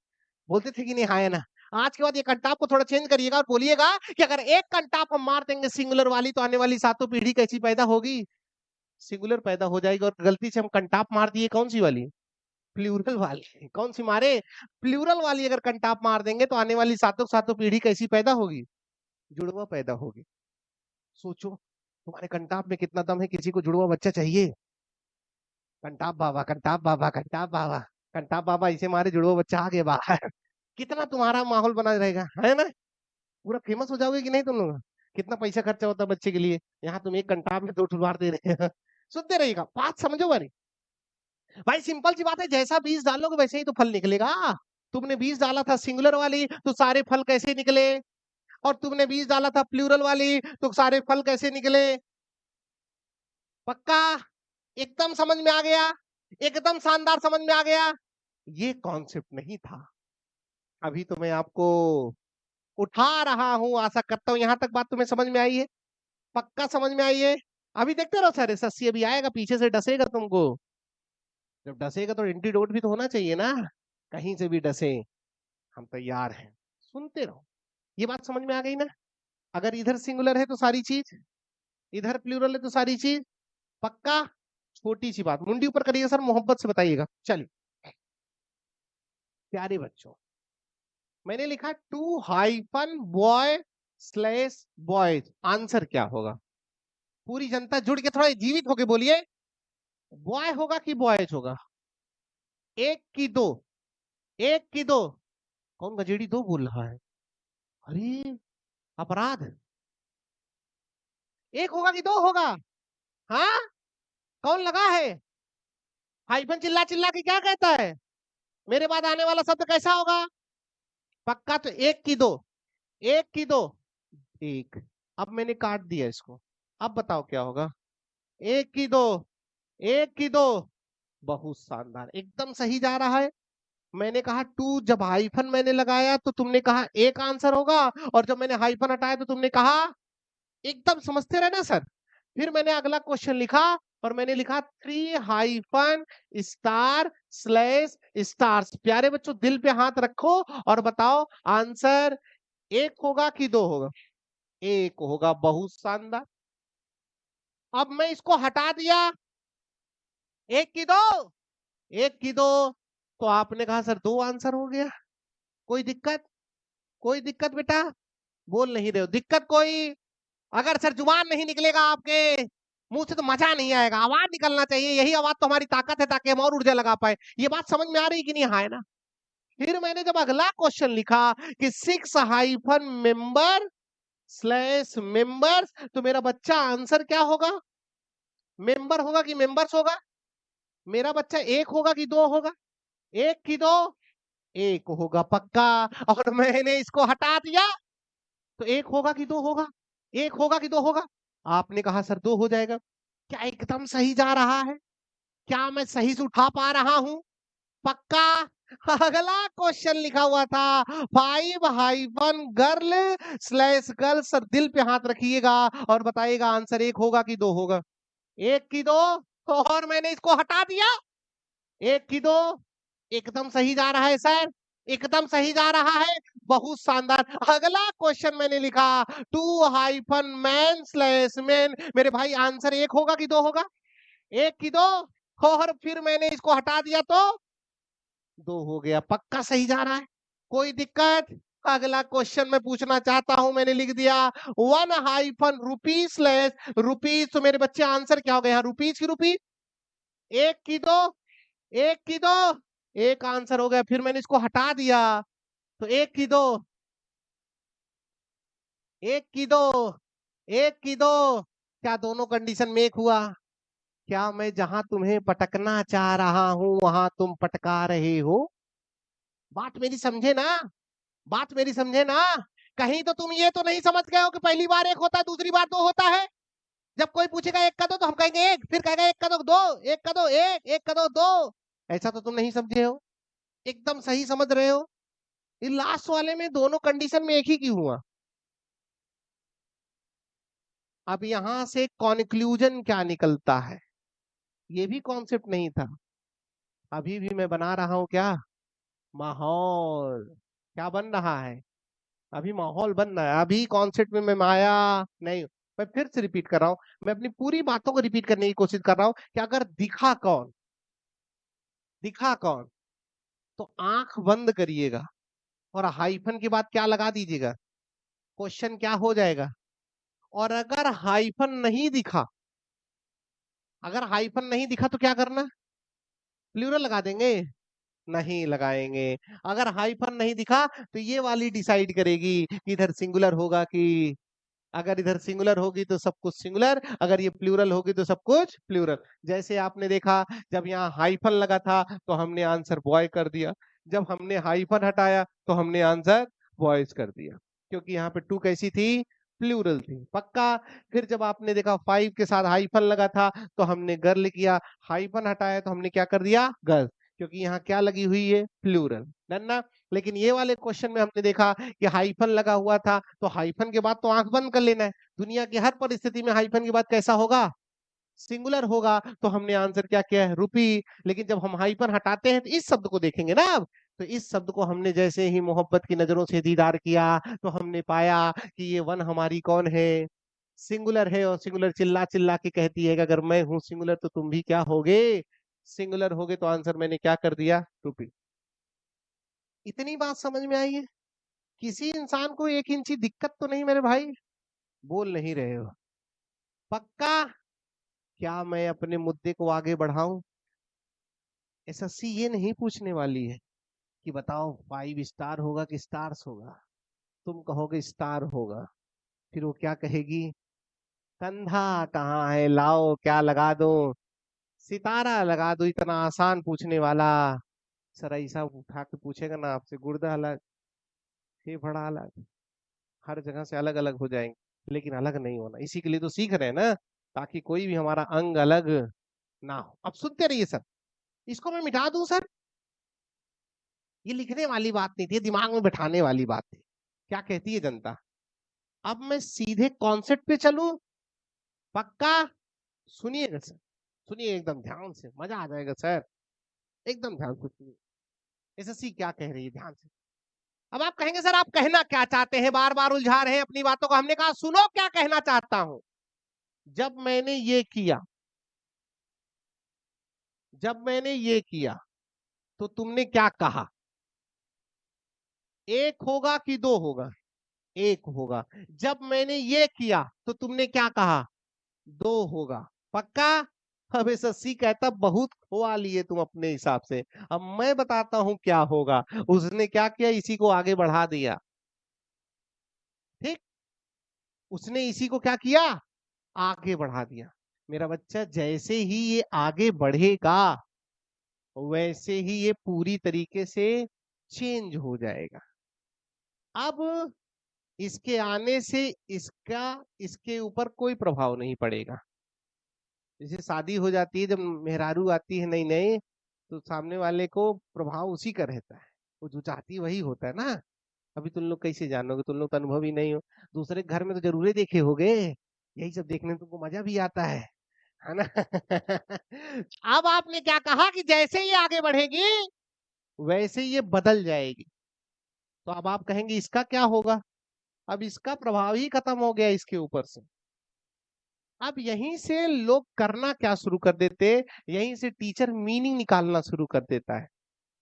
बोलते थे कि नहीं? हाँ है ना? आज के बाद ये कंटाप को थोड़ा चेंज करिएगा और बोलिएगा कि अगर एक कंटाप हम मार देंगे सिंगुलर वाली, तो आने वाली 7 पीढ़ी कैसी पैदा होगी? सिंगुलर पैदा हो जाएगी। और गलती से हम कंटाप मार दिए, कौन सी वाली? प्लूरल वाली। कौन सी मारे? प्लूरल वाली अगर कंटाप मार देंगे तो आने वाली 7 सातों पीढ़ी कैसी पैदा होगी? जुड़वा पैदा होगी। सोचो, तुम्हारे कंटाप में कितना दम है, किसी को जुड़वा बच्चा चाहिए? कंटाप बाबा, कंटाप बाबा, कंटाप बाबा, कंटाप बाबा, इसे मारे जुड़वा बच्चा आ गया बाहर। कितना तुम्हारा माहौल बना रहेगा, है ना? पूरा फेमस हो जाओगे कि नहीं तुम लोग? कितना पैसा खर्चा होता है बच्चे के लिए, यहाँ तुम एक कंटाप में 2 ठुलवार दे रहे हैं। सुनते रहिएगा, बात समझो वाली। भाई सिंपल सी बात है, जैसा बीज डालोगे वैसे ही तो फल निकलेगा। तुमने बीज डाला था सिंगुलर वाली, तो सारे फल कैसे निकले? और तुमने बीज डाला था प्लूरल वाली, तो सारे फल कैसे निकले? पक्का? एकदम समझ में आ गया? एकदम शानदार समझ में आ गया? ये कॉन्सेप्ट नहीं था। अभी तो मैं आपको उठा रहा हूं, आशा करता हूं यहां तक बात तुम्हें समझ में आई है। पक्का समझ में आई है? अभी देखते रहो सर, सस्सी अभी आएगा, पीछे से डसेगा तुमको। जब डसेगा तो एंटीडोट भी तो होना चाहिए ना, कहीं से भी डसे। हम तैयार हैं, सुनते रहो। ये बात समझ में आ गई ना? अगर इधर सिंगुलर है तो सारी चीज, इधर प्लूरल है तो सारी चीज। पक्का? छोटी सी बात, मुंडी ऊपर करिएगा सर, मोहब्बत से बताइएगा। चलिए प्यारे बच्चों, मैंने लिखा to hyphen boy slash boys. Answer क्या होगा? पूरी जनता जुड़ के थोड़ा जीवित होके बोलिए, बॉय होगा कि बॉयज होगा? एक की दो? एक की दो? कौन गजेड़ी दो बोल रहा है? अरे अपराध। एक होगा कि दो होगा? हाँ, कौन लगा है? हाइफन चिल्ला चिल्ला के क्या कहता है? मेरे बाद आने वाला शब्द कैसा होगा? पक्का? तो एक की दो, एक की दो, एक। अब मैंने काट दिया इसको, अब बताओ क्या होगा? एक की दो, एक की दो। बहुत शानदार, एकदम सही जा रहा है। मैंने कहा टू, जब हाइफन मैंने लगाया तो तुमने कहा एक आंसर होगा, और जब मैंने हाइफन हटाया तो तुमने कहा एकदम समझते रहे ना सर। फिर मैंने अगला क्वेश्चन लिखा और मैंने लिखा 3 हाइफन स्टार स्लैश स्टार्स। प्यारे बच्चों दिल पे हाथ रखो और बताओ आंसर 1 होगा कि 2 होगा? 1 होगा, बहुत शानदार। अब मैं इसको हटा दिया, 1 की 2, 1 की 2, तो आपने कहा सर 2 आंसर हो गया। कोई दिक्कत? कोई दिक्कत बेटा? बोल नहीं रहे हो, दिक्कत कोई? अगर सर जुबान नहीं निकलेगा आपके मुंह से तो मजा नहीं आएगा, आवाज निकलना चाहिए, यही आवाज तो हमारी ताकत है ताकि हम और ऊर्जा लगा पाए। ये बात समझ में आ रही कि नहीं? हाँ है ना? फिर मैंने जब अगला क्वेश्चन लिखा कि 6 हाइफन मेंबर स्लैश मेंबर्स, तो मेरा बच्चा आंसर क्या होगा? मेंबर होगा कि मेंबर्स होगा? मेरा बच्चा 1 होगा कि 2 होगा? 1 की 2, 1 होगा पक्का। और मैंने इसको हटा दिया, तो 1 होगा कि 2 होगा? 1 होगा कि 2 होगा? आपने कहा सर 2 हो जाएगा। क्या एकदम सही जा रहा है? क्या मैं सही से उठा पा रहा हूं? पक्का। अगला क्वेश्चन लिखा हुआ था 5 hyphen girl slash girl. Sir दिल पे हाथ रखिएगा और बताइएगा आंसर 1 होगा कि 2 होगा? 1 की 2, और मैंने इसको हटा दिया, 1 की 2, एकदम सही जा रहा है सर, एकदम सही जा रहा है, बहुत शानदार। अगला क्वेश्चन मैंने लिखा 2 हाइफन मैन स्लैश मैन। मेरे भाई आंसर 1 होगा कि 2 होगा? 1 की 2, और फिर मैंने इसको हटा दिया तो 2 हो गया। पक्का सही जा रहा है? कोई दिक्कत? अगला क्वेश्चन मैं पूछना चाहता हूं, मैंने लिख दिया 1 हाइफन रुपीज स्लैश रुपीज। तो मेरे बच्चे आंसर क्या हो गया? रुपीज की रुपी। 1 की 2, 1 की 2, 1 आंसर हो गया। फिर मैंने इसको हटा दिया, तो 1 की 2, 1 की 2, 1 की 2। क्या दोनों कंडीशन में 1 हुआ? क्या मैं जहां तुम्हें पटकना चाह रहा हूं वहां तुम पटका रहे हो? बात मेरी समझे ना? बात मेरी समझे ना? कहीं तो तुम ये तो नहीं समझ गए हो कि पहली बार 1 होता है, दूसरी बार 2 होता है? जब कोई पूछेगा 1 का 2 तो हम कहेंगे 1, फिर कहेगा 1 का 2 2, 1 का 2 1, 1 का 2 2। ऐसा तो तुम नहीं समझे हो, एकदम सही समझ रहे हो। ये लास्ट वाले में दोनों कंडीशन में 1 ही क्यों हुआ? अब यहां से कॉन्क्लूजन क्या निकलता है, ये भी कॉन्सेप्ट नहीं था। अभी भी मैं बना रहा हूं क्या? माहौल। क्या बन रहा है? अभी माहौल बन रहा है, अभी कॉन्सेप्ट में मैं माया नहीं। मैं फिर से रिपीट कर रहा हूं, मैं अपनी पूरी बातों को रिपीट करने की कोशिश कर रहा हूं कि अगर दिखा कौन, दिखा कौन, तो आंख बंद करिएगा और हाइफन के बाद क्या लगा दीजिएगा, क्वेश्चन क्या हो जाएगा। और अगर हाइफन नहीं दिखा, अगर हाइफन नहीं दिखा तो क्या करना? प्लूरल लगा देंगे? नहीं लगाएंगे। अगर हाइफन नहीं दिखा तो ये वाली डिसाइड करेगी कि इधर सिंगुलर होगा कि, अगर इधर सिंगुलर होगी तो सब कुछ सिंगुलर, अगर ये प्लूरल होगी तो सब कुछ प्लूरल। जैसे आपने देखा जब यहाँ हाइफन लगा था तो हमने आंसर बॉय कर दिया, जब हमने हाइफन हटाया तो हमने आंसर बॉयज कर दिया, क्योंकि यहाँ पे 2 कैसी थी? प्लूरल थी। पक्का। फिर जब आपने देखा 5 के साथ हाइफन लगा था तो हमने गर्ल किया, हाइफन हटाया तो हमने क्या कर दिया? गर्ल, क्योंकि यहाँ क्या लगी हुई है? प्लूरल। डन ना? लेकिन ये वाले क्वेश्चन में हमने देखा कि हाइफन लगा हुआ था, तो हाइफन के बाद तो आंख बंद कर लेना है। दुनिया की हर परिस्थिति में हाइफन के बाद कैसा होगा? सिंगुलर होगा। तो हमने आंसर क्या किया है? रुपी। लेकिन जब हम हाइफन हटाते हैं तो इस शब्द को देखेंगे ना अब, तो इस शब्द को हमने जैसे ही मोहब्बत की नजरों से दीदार किया तो हमने पाया कि ये 1 हमारी कौन है? सिंगुलर है। और सिंगुलर चिल्ला चिल्ला के कहती है कि अगर मैं हूं सिंगुलर तो तुम भी क्या होगे? सिंगुलर होगे। तो आंसर मैंने क्या कर दिया? रुपी। इतनी बात समझ में आई है? किसी इंसान को 1 इंची दिक्कत तो नहीं मेरे भाई? बोल नहीं रहे हो? पक्का? क्या मैं अपने मुद्दे को आगे बढ़ाऊं? एसएससी ये नहीं पूछने वाली है कि बताओ 5 स्टार होगा कि स्टार्स होगा। तुम कहोगे स्टार होगा, फिर वो क्या कहेगी? कंधा कहाँ है, लाओ क्या लगा दो, सितारा लगा दो। इतना आसान पूछने वाला सर ऐसा उठा के पूछेगा ना आपसे, गुर्दा अलग, फेफड़ा अलग, हर जगह से अलग अलग हो जाएंगे। लेकिन अलग नहीं होना, इसी के लिए तो सीख रहे हैं ना, ताकि कोई भी हमारा अंग अलग ना हो। अब सुनते रहिए सर, इसको मैं मिटा दूं सर? ये लिखने वाली बात नहीं थी, दिमाग में बैठाने वाली बात थी। क्या कहती है जनता? अब मैं सीधे कॉन्सेप्ट पे चलूं, पक्का? सुनिएगा सर, सुनिए एकदम ध्यान से, मजा आ जाएगा सर, एकदम ध्यान से सुनिए। एसएससी क्या कह रही है, ध्यान से। अब आप कहेंगे सर आप कहना क्या चाहते हैं, बार बार उलझा रहे हैं अपनी बातों को। हमने कहा सुनो क्या कहना चाहता हूं। जब मैंने ये किया, जब मैंने ये किया तो तुमने क्या कहा? एक होगा कि दो होगा? एक होगा। जब मैंने ये किया तो तुमने क्या कहा? दो होगा। पक्का? अब एसएससी कहता बहुत खुआ लिए तुम अपने हिसाब से, अब मैं बताता हूं क्या होगा। उसने क्या किया, इसी को आगे बढ़ा दिया। ठीक, उसने इसी को क्या किया, आगे बढ़ा दिया। मेरा बच्चा जैसे ही ये आगे बढ़ेगा वैसे ही ये पूरी तरीके से चेंज हो जाएगा। अब इसके आने से इसका इसके ऊपर कोई प्रभाव नहीं पड़ेगा। जैसे शादी हो जाती है, जब मेहरारू आती है नई नई, तो सामने वाले को प्रभाव उसी का रहता है, वो जो चाहती है वही होता है ना। अभी तुम लोग कैसे जानोगे, तुम लोग तो अनुभवी नहीं हो। दूसरे के घर में तो जरूर देखे होगे, यही सब देखने में तुमको मजा भी आता है ना। अब आपने क्या कहा कि जैसे ये आगे बढ़ेगी वैसे ये बदल जाएगी। तो अब आप कहेंगे इसका क्या होगा? अब इसका प्रभाव ही खत्म हो गया इसके ऊपर से। अब यहीं से लोग करना क्या शुरू कर देते, यहीं से टीचर मीनिंग निकालना शुरू कर देता है,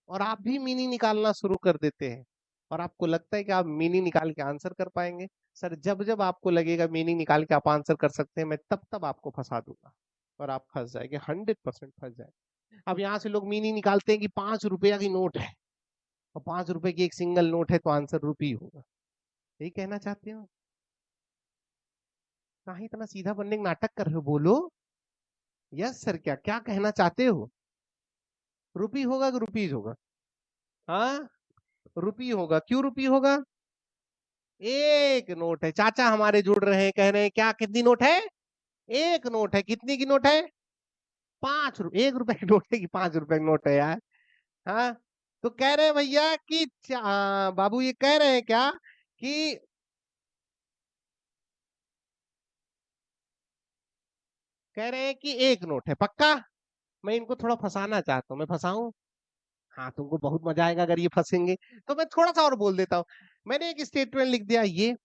और आप भी मीनिंग निकालना शुरू कर देते हैं। और आपको लगता है कि आप मीनिंग निकाल के आंसर कर पाएंगे। सर जब जब आपको लगेगा मीनिंग निकाल के आप आंसर कर सकते हैं, मैं तब तब आपको फंसा दूंगा और आप फंस जाएंगे, 100% फंस जाएंगे। अब यहाँ से लोग मीनिंग निकालते हैं कि 5 रुपया की नोट है और 5 रुपए की एक सिंगल नोट है तो आंसर रुपी होगा। यही कहना चाहते हो? कहाँ इतना सीधा बनने का नाटक कर रहे हो, बोलो। यस सर, क्या क्या कहना चाहते हो? रुपी होगा कि रुपीज होगा? हाँ, रुपी होगा। क्यों रुपी होगा? एक नोट है, चाचा हमारे जुड़ रहे हैं, कह रहे हैं क्या, कितनी नोट है? एक नोट है। कितनी की नोट है? 5 रुपए। 1 रुपए की नोट है कि 5 रुपए की नोट है यार? हाँ, तो कह रहे हैं भैया कि बाबू ये कह रहे हैं क्या कि कह रहे हैं कि एक नोट है। पक्का? मैं इनको थोड़ा फंसाना चाहता हूँ, मैं फंसाऊं? हाँ, तुमको बहुत मजा आएगा अगर ये फंसेंगे। तो मैं थोड़ा सा और बोल देता हूँ। मैंने एक स्टेटमेंट लिख दिया, ये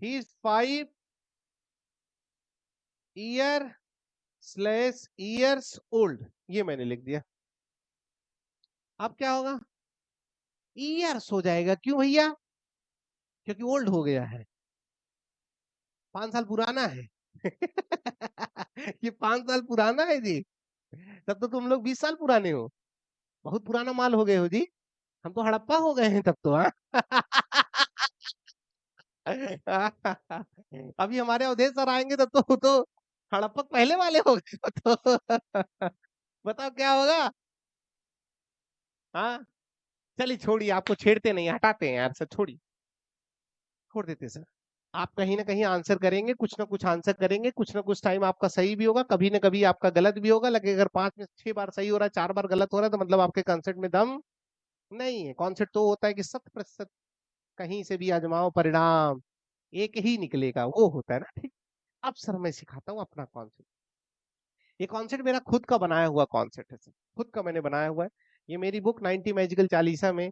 ही इज 5 ईयर्स ओल्ड, ये मैंने लिख दिया। अब क्या होगा? ईयर्स हो जाएगा। क्यों भैया? क्योंकि ओल्ड हो गया है, 5 साल पुराना है। ये 5 साल पुराना है जी। तब तो तुम लोग 20 साल पुराने हो, बहुत पुराना माल हो गए हो जी। हम तो हड़प्पा हो गए हैं तब तो, हाँ। अभी हमारे अवधेश सर आएंगे तब तो हड़प्पा पहले वाले हो गए तो। बताओ क्या होगा? हाँ, चलिए छोड़िए, आपको छेड़ते नहीं, हटाते हैं यार सर, छोड़िए, छोड़ देते सर। आप कहीं ना कहीं आंसर करेंगे, कुछ ना कुछ आंसर करेंगे, कुछ ना कुछ टाइम आपका सही भी होगा, कभी ना कभी आपका गलत भी होगा। लगे अगर 5 में से 6 बार सही हो रहा है, 4 बार गलत हो रहा है, तो मतलब आपके कॉन्सेप्ट में दम नहीं है। कॉन्सेप्ट तो होता है कि 100% कहीं से भी आजमाओ, परिणाम एक ही निकलेगा, वो होता है ना। ठीक, अब सर मैं सिखाता हूँ अपना कॉन्सेप्ट। ये कॉन्सेप्ट मेरा खुद का बनाया हुआ कॉन्सेप्ट है सर, खुद का मैंने बनाया हुआ है। ये मेरी बुक 90 मैजिकल चालीसा में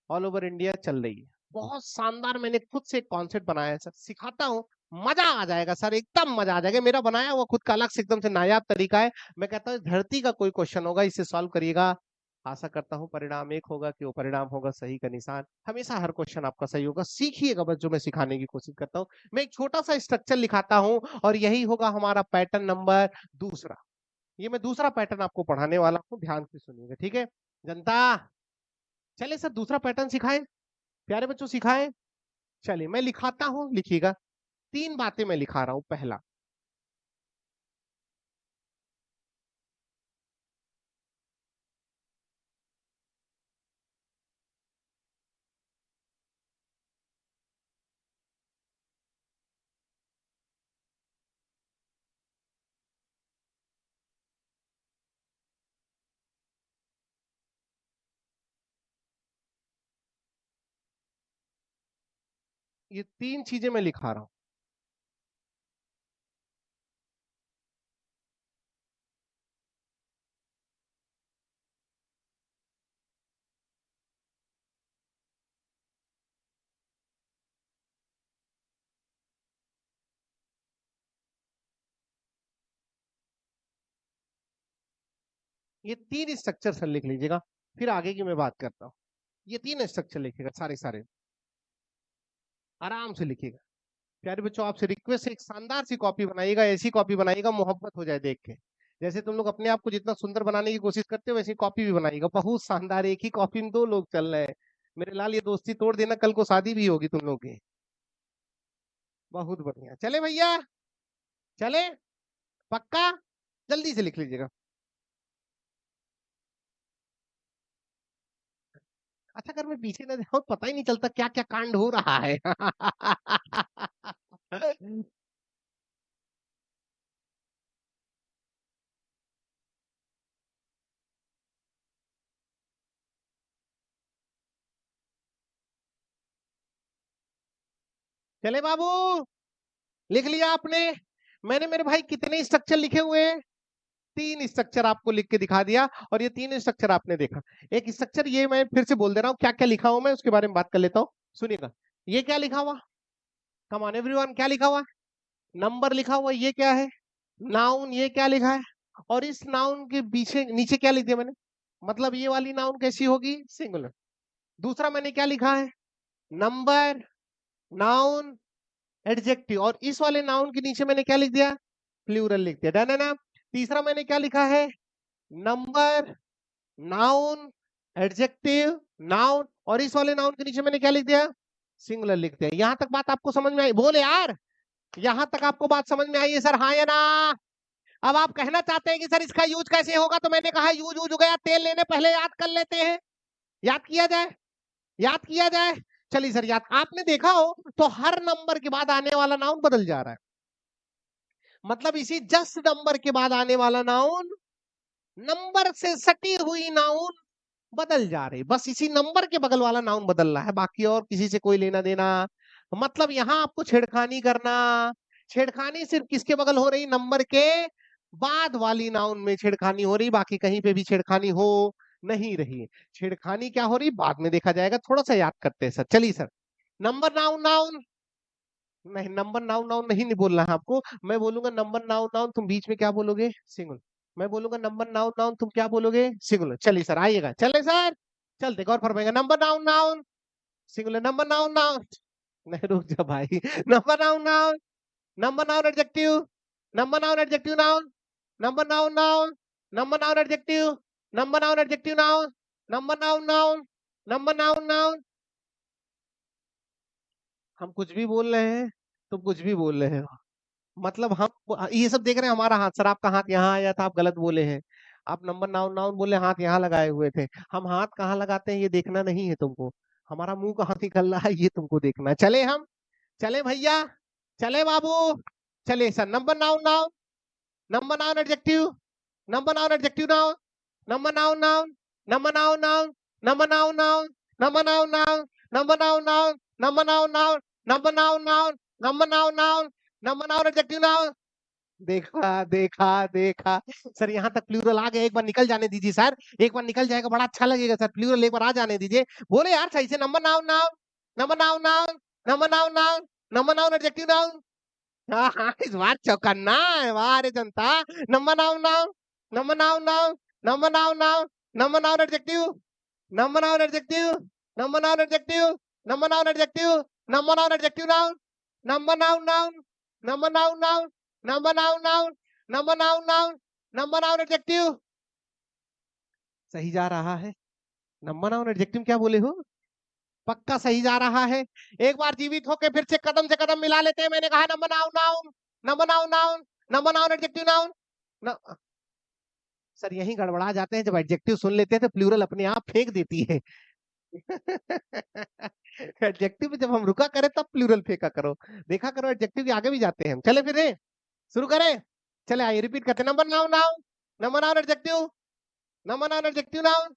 ऑल ओवर इंडिया चल रही है। बहुत शानदार मैंने खुद से एक कॉन्सेप्ट बनाया है सर, सिखाता हूँ, मजा आ जाएगा सर, एकदम मजा आ जाएगा। मेरा बनाया हुआ खुद का अलग से एकदम से नायाब तरीका है। मैं कहता हूँ धरती का कोई क्वेश्चन होगा, इसे सॉल्व करिएगा, आशा करता हूँ परिणाम एक होगा कि वो परिणाम होगा सही का निशान। हमेशा हर क्वेश्चन आपका सही होगा, सीखिएगा बस जो मैं सिखाने की कोशिश करता हूँ। मैं एक छोटा सा स्ट्रक्चर लिखाता हूँ और यही होगा हमारा पैटर्न नंबर दूसरा। ये मैं दूसरा पैटर्न आपको पढ़ाने वाला हूँ, ध्यान से सुनिएगा, ठीक है जनता? चलिए सर दूसरा पैटर्न सिखाएं, प्यारे बच्चों सिखाएं। चलिए मैं लिखाता हूं, लिखिएगा। 3 बातें मैं लिखा रहा हूं। पहला, ये 3 चीजें मैं लिखा रहा हूं। ये 3 स्ट्रक्चर सर लिख लीजिएगा, फिर आगे की मैं बात करता हूँ। ये 3 स्ट्रक्चर लिखिएगा सारे सारे, आराम से लिखिएगा। प्यारे बच्चों, आपसे रिक्वेस्ट है, एक शानदार सी कॉपी बनाइएगा, ऐसी कॉपी बनाइएगा मोहब्बत हो जाए देख के। जैसे तुम लोग अपने आप को जितना सुंदर बनाने की कोशिश करते हो, वैसी कॉपी भी बनाइएगा, बहुत शानदार। एक ही कॉपी में 2 लोग चल रहे हैं। मेरे लाल, ये दोस्ती तोड़ देना, कल को शादी भी होगी तुम लोग की। बहुत बढ़िया, चले भैया, चले, पक्का, जल्दी से लिख लीजिएगा। अच्छा, अगर मैं पीछे न जाऊं, पता ही नहीं चलता क्या क्या कांड हो रहा है। चले बाबू, लिख लिया आपने? मैंने मेरे भाई कितने स्ट्रक्चर लिखे हुए हैं? 3 स्ट्रक्चर आपको लिख के दिखा दिया, और ये 3 स्ट्रक्चर आपने देखा। एक स्ट्रक्चर, ये मैं फिर से बोल दे रहा हूँ, क्या क्या लिखा हुआ मैं उसके बारे में बात कर लेता हूँ, सुनिएगा। ये क्या लिखा हुआ? कम ऑन एवरीवन, क्या लिखा हुआ? नंबर लिखा हुआ, ये क्या है? नाउन, ये क्या लिखा है? और इस नाउन के पीछे नीचे क्या लिख दिया मैंने? मतलब ये वाली नाउन कैसी होगी? सिंगुलर। दूसरा मैंने क्या लिखा है? Number, noun, adjective. और इस वाले नाउन के नीचे मैंने क्या लिख दिया? प्लूरल लिख दिया। डन है ना? तीसरा मैंने क्या लिखा है? नंबर, नाउन, एडजेक्टिव, नाउन, और इस वाले नाउन के नीचे मैंने क्या लिख दिया? सिंगुलर लिख दिया। यहां तक बात आपको समझ में आई? बोले यार, यहां तक आपको बात समझ में आई है सर, हाँ या ना? अब आप कहना चाहते हैं कि सर इसका यूज कैसे होगा, तो मैंने कहा यूज हो गया, तेल लेने पहले याद कर लेते हैं। याद किया जाए, याद किया जाए। चलिए सर, याद, आपने देखा हो तो हर नंबर के बाद आने वाला नाउन बदल जा रहा है। मतलब इसी जस्ट नंबर के बाद आने वाला नाउन, नंबर से सटी हुई नाउन बदल जा रही, बस इसी नंबर के बगल वाला नाउन बदल रहा है, बाकी और किसी से कोई लेना देना। मतलब यहां आपको छेड़खानी करना, छेड़खानी सिर्फ किसके बगल हो रही? नंबर के बाद वाली नाउन में छेड़खानी हो रही, बाकी कहीं पे भी छेड़खानी हो नहीं रही। छेड़खानी क्या हो रही, बाद में देखा जाएगा, थोड़ा सा याद करते हैं सर। चलिए सर, नंबर, नाउन, नाउन, नहीं, नंबर, नाउन, नाउन नहीं बोलना है आपको। मैं बोलूंगा नंबर, नाउन, नाउन, तुम बीच में क्या बोलोगे? सिंगुलर। मैं बोलूंगा नंबर, नाउन, नाउन, तुम क्या बोलोगे? सिंगुलर। चलिए सर, आइएगा, चले सर, चलते गौर फरमाइएगा। Number, noun, noun, singular. Number, noun, noun, नहीं रुक जा भाई। Number, noun, noun, number, noun, adjective, number, noun, adjective, noun, number, noun, noun, number, noun, adjective, number, noun, adjective, noun, number, noun, noun, number, noun, noun. हम कुछ भी बोल रहे हैं, तुम कुछ भी बोल रहे हो। मतलब हम ये सब देख रहे हैं, हमारा हाथ, सर आपका हाथ यहाँ आया था, आप गलत बोले हैं। आप नंबर, नाउन, नाउन बोले, हाथ यहाँ लगाए हुए थे। हम हाथ कहाँ लगाते हैं ये देखना नहीं है तुमको, हमारा मुंह कहाँ निकल रहा है ये तुमको देखना है। चले हम, चले भैया, चले बाबू, चले sir. Number, noun, noun, number, noun, adjective, number, noun, adjective, noun, number, noun, noun, number, noun, noun, number, noun, noun, number, noun, noun, number, noun, noun, number, noun, noun, number, noun, noun, number, noun, noun, number, noun, adjective, noun. देखा, देखा, देखा। Sir यहाँ तक plural आ गया, एक बार निकल जाने दीजिए सर, एक बार निकल जाएगा बड़ा अच्छा लगेगा सर, प्लूरल एक बार आ जाने दीजिए। बोले यार सही से, number, noun, noun, number, noun, noun, number, noun, noun, number, noun, adjective, noun. हाँ हाँ, इस बार चौकन्ना है, वाह रे जनता। Number, noun, noun, number, noun, noun, number, noun, noun, number, noun, adjective, number, noun, adjective, number, noun, adjective, number, noun, adjective, number, noun, adjective, noun, number, noun, noun, number, noun, noun, number, noun, noun, number, noun, noun, number, noun, adjective. सही जा रहा है? Number, noun, adjective क्या बोले हो? पक्का सही जा रहा है? एक बार जीवित होके फिर से कदम मिला लेते हैं। मैंने कहा number, noun, noun, number, noun, noun, number, noun, adjective, noun. Sir यही गड़बड़ा जाते हैं, जब एडजेक्टिव सुन लेते हैं तो प्लूरल अपने आप फेंक देती है। एडजेक्टिव में जब हम रुका करें तब प्लूरल फेंका करो, देखा करो एडजेक्टिव के आगे भी जाते हैं हम। चले फिर शुरू करें, चले आइए रिपीट करते हैं। Number, noun, noun, number, noun, adjective, number, noun, adjective, noun,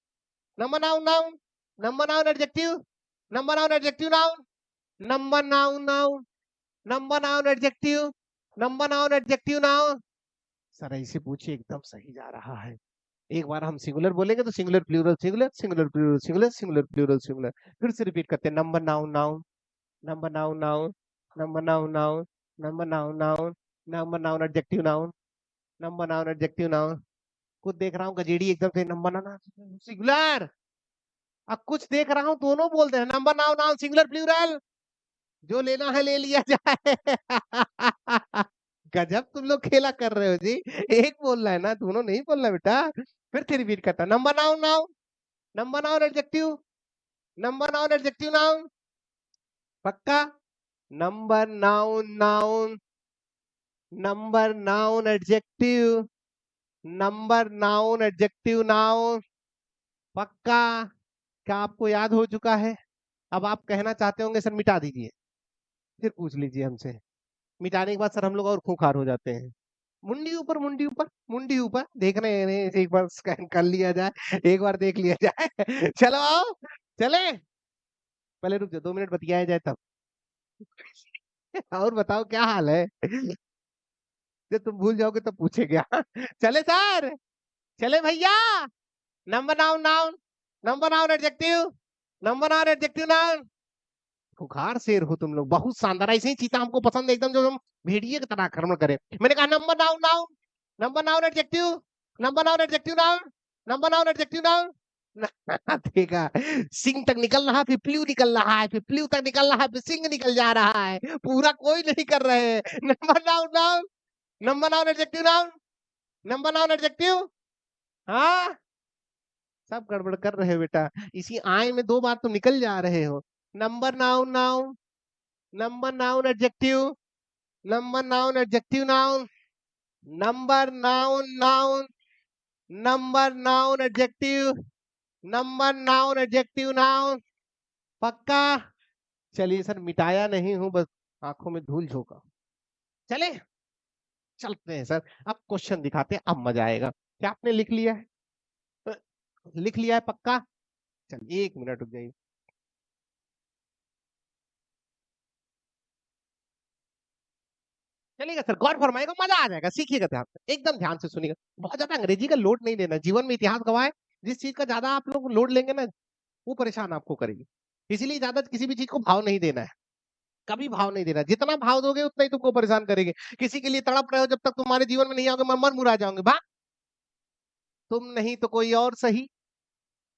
number, noun, noun, number, noun, adjective, number, noun, adjective, noun, number noun noun, number noun adjective, number noun adjective noun. Sir ऐसे पूछिए, एकदम सही जा रहा है। एक बार हम singular बोलेंगे तो singular plural singular, singular plural singular, singular plural singular. फिर से रिपीट करते हैं, number noun noun, number noun noun, number noun noun, number noun noun, number noun adjective noun, number noun adjective noun. कुछ देख रहा हूँ गजेड़ी एकदम से नंबर नाउन सिंगुलर। अब कुछ देख रहा हूँ दोनों बोलते हैं number noun noun singular plural. जो लेना है ले लिया जाए। गजब तुम लोग खेला कर रहे हो जी। एक बोल रहा है ना, दोनों नहीं बोल रहा बेटा। फिर से रिपीट करता, number noun noun, number noun adjective, number noun adjective noun. पक्का? Number noun noun, number noun adjective, number noun adjective noun. पक्का? क्या आपको याद हो चुका है? अब आप कहना चाहते होंगे सर मिटा दीजिए, फिर पूछ लीजिए हमसे। मिटाने के बाद सर हम लोग और खूंखार हो जाते हैं। मुंडी ऊपर, मुंडी ऊपर, मुंडी ऊपर। देख रहे हैं, एक बार स्कैन कर लिया जाए, एक बार देख लिया जाए। चलो आओ, चले। पहले रुक जाओ, 2 मिनट बतियाया जाए तब। और बताओ क्या हाल है? जब तुम भूल जाओगे तब पूछेगा। चले सर, चले भैया। Number noun noun, number noun adjective, number noun adjective noun. खुखार शेर हो तुम लोग, बहुत शानदार। ऐसे ही चीता हमको पसंद है, एकदम जो हम भेड़िए की तरह आक्रमण करें। मैंने कहा number noun noun, number noun adjective, number noun adjective noun, number noun adjective noun. ठीक है, सिंह तक निकल रहा, फिर प्लू निकल रहा है, फिर प्लू तक निकल रहा है, फिर सिंह निकल जा रहा है। पूरा कोई नहीं कर रहे हैं। Number noun noun, number noun adjective noun, number noun adjective. हाँ, सब गड़बड़ कर रहे हो बेटा। इसी आय में 2 बार तुम निकल जा रहे हो। Number noun noun, number noun adjective, number noun adjective noun, number noun noun, number noun adjective, number noun adjective noun. पक्का? चलिए सर, मिटाया नहीं हूं, बस आंखों में धूल झोंका। चले, चलते हैं सर। अब क्वेश्चन दिखाते हैं, अब मजा आएगा। क्या आपने लिख लिया है? लिख लिया है पक्का? चलिए 1 मिनट रुक जाइए। चलिएगा सर, गौर फरमाइएगा, मजा आ जाएगा, सीखिएगा ध्यान से, एकदम ध्यान से सुनिएगा। बहुत ज्यादा अंग्रेजी का लोड नहीं लेना। जीवन में इतिहास गवाह है, जिस चीज का ज्यादा आप लोग लोड लेंगे ना, वो परेशान आपको करेगी। इसीलिए ज्यादा किसी भी चीज को भाव नहीं देना है, कभी भाव नहीं देना। जितना भाव दोगे उतना ही तुमको परेशान करेंगे। किसी के लिए तड़प रहे हो, जब तक तुम्हारे जीवन में नहीं आओगे, मर मुरा जाओगे। भाग, तुम नहीं तो कोई और सही,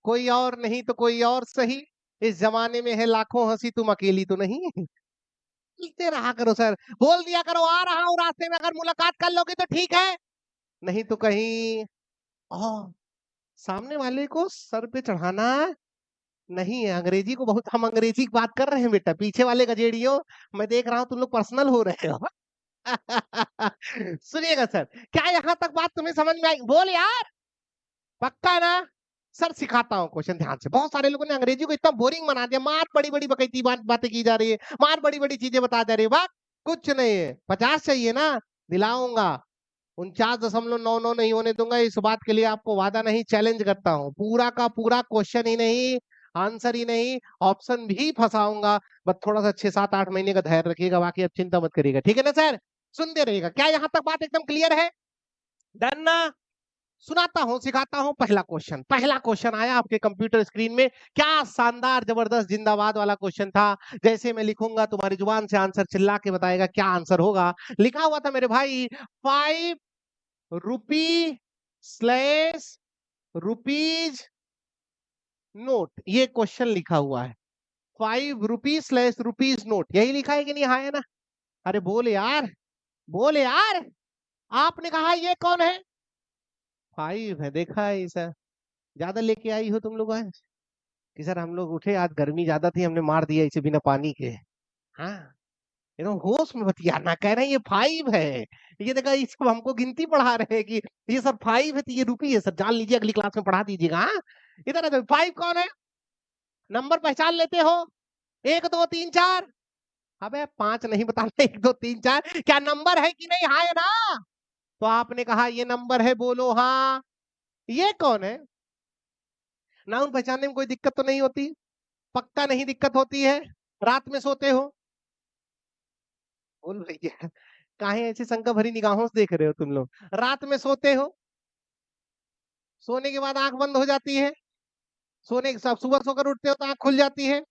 कोई और नहीं तो कोई और सही। इस जमाने में है लाखों हंसी, तुम अकेली तो नहीं। लिखते रहा करो सर, बोल दिया करो आ रहा हूँ रास्ते में, अगर मुलाकात कर लोगे तो ठीक है, नहीं तो कहीं। सामने वाले को सर पे चढ़ाना नहीं है। अंग्रेजी को बहुत, हम अंग्रेजी की बात कर रहे हैं बेटा। पीछे वाले गजेड़ियों, मैं देख रहा हूँ तुम लोग पर्सनल हो रहे हो। सुनिएगा सर, क्या यहाँ तक बात तुम्हें समझ में आई? बोल यार, पक्का ना? सर सिखाता हूँ क्वेश्चन ध्यान से। बहुत सारे लोगों ने अंग्रेजी को इतना बोरिंग बना दिया, मार बड़ी बड़ी बकैती बातें की जा रही है, मार बड़ी बड़ी चीजें बता जा रही है। बात कुछ नहीं है। 50 चाहिए ना, दिलाऊंगा। 49.99 नहीं होने दूंगा, इस बात के लिए आपको वादा नहीं, चैलेंज करता हूँ। पूरा का पूरा क्वेश्चन ही नहीं, आंसर ही नहीं, ऑप्शन भी फंसाऊंगा। बस थोड़ा सा 6, 7, 8 महीने का धैर्य रखिएगा, बाकी अब चिंता मत करिएगा, ठीक है ना सर? सुनते रहिएगा। क्या यहाँ तक बात एकदम क्लियर है? डन ना? सुनाता हूं, सिखाता हूं। पहला क्वेश्चन, पहला क्वेश्चन आया आपके कंप्यूटर स्क्रीन में। क्या शानदार जबरदस्त जिंदाबाद वाला क्वेश्चन था। जैसे मैं लिखूंगा, तुम्हारी जुबान से आंसर चिल्ला के बताएगा क्या आंसर होगा। लिखा हुआ था मेरे भाई, 5 रुपी / रुपीज नोट। ये क्वेश्चन लिखा हुआ है, 5 रुपी / रुपीज नोट। यही लिखा है कि नहीं? हाँ है ना? अरे बोल यार, बोल यार। आपने कहा ये कौन है? 5 है, देखा है सर? ज्यादा लेके आई हो तुम लोग आज कि सर हम लोग उठे, आज गर्मी ज्यादा थी, हमने मार दिया इसे बिना पानी के। हाँ, एकदम होश में बतियाना। कह रहे हैं ये 5 है। ये देखा, इसको हमको गिनती पढ़ा रहे हैं कि ये सर 5 है तो ये रुपी है। सर जान लीजिए, अगली क्लास में पढ़ा दीजिएगा। हाँ, इधर आ, 5 कौन है? नंबर पहचान लेते हो? 1 2 3 4। अबे 5 नहीं बताना, 1 2 3 4। क्या नंबर है कि नहीं? हाँ या ना? तो आपने कहा ये नंबर है, बोलो हाँ। ये कौन है? नाउन पहचानने में कोई दिक्कत तो नहीं होती? पक्का नहीं दिक्कत होती है? रात में सोते हो? बोल भैया, काहे ऐसे शंका भरी निगाहों से देख रहे हो तुम लोग? रात में सोते हो? सोने के बाद आंख बंद हो जाती है? सोने के साथ सुबह सोकर उठते हो तो आंख खुल जाती है?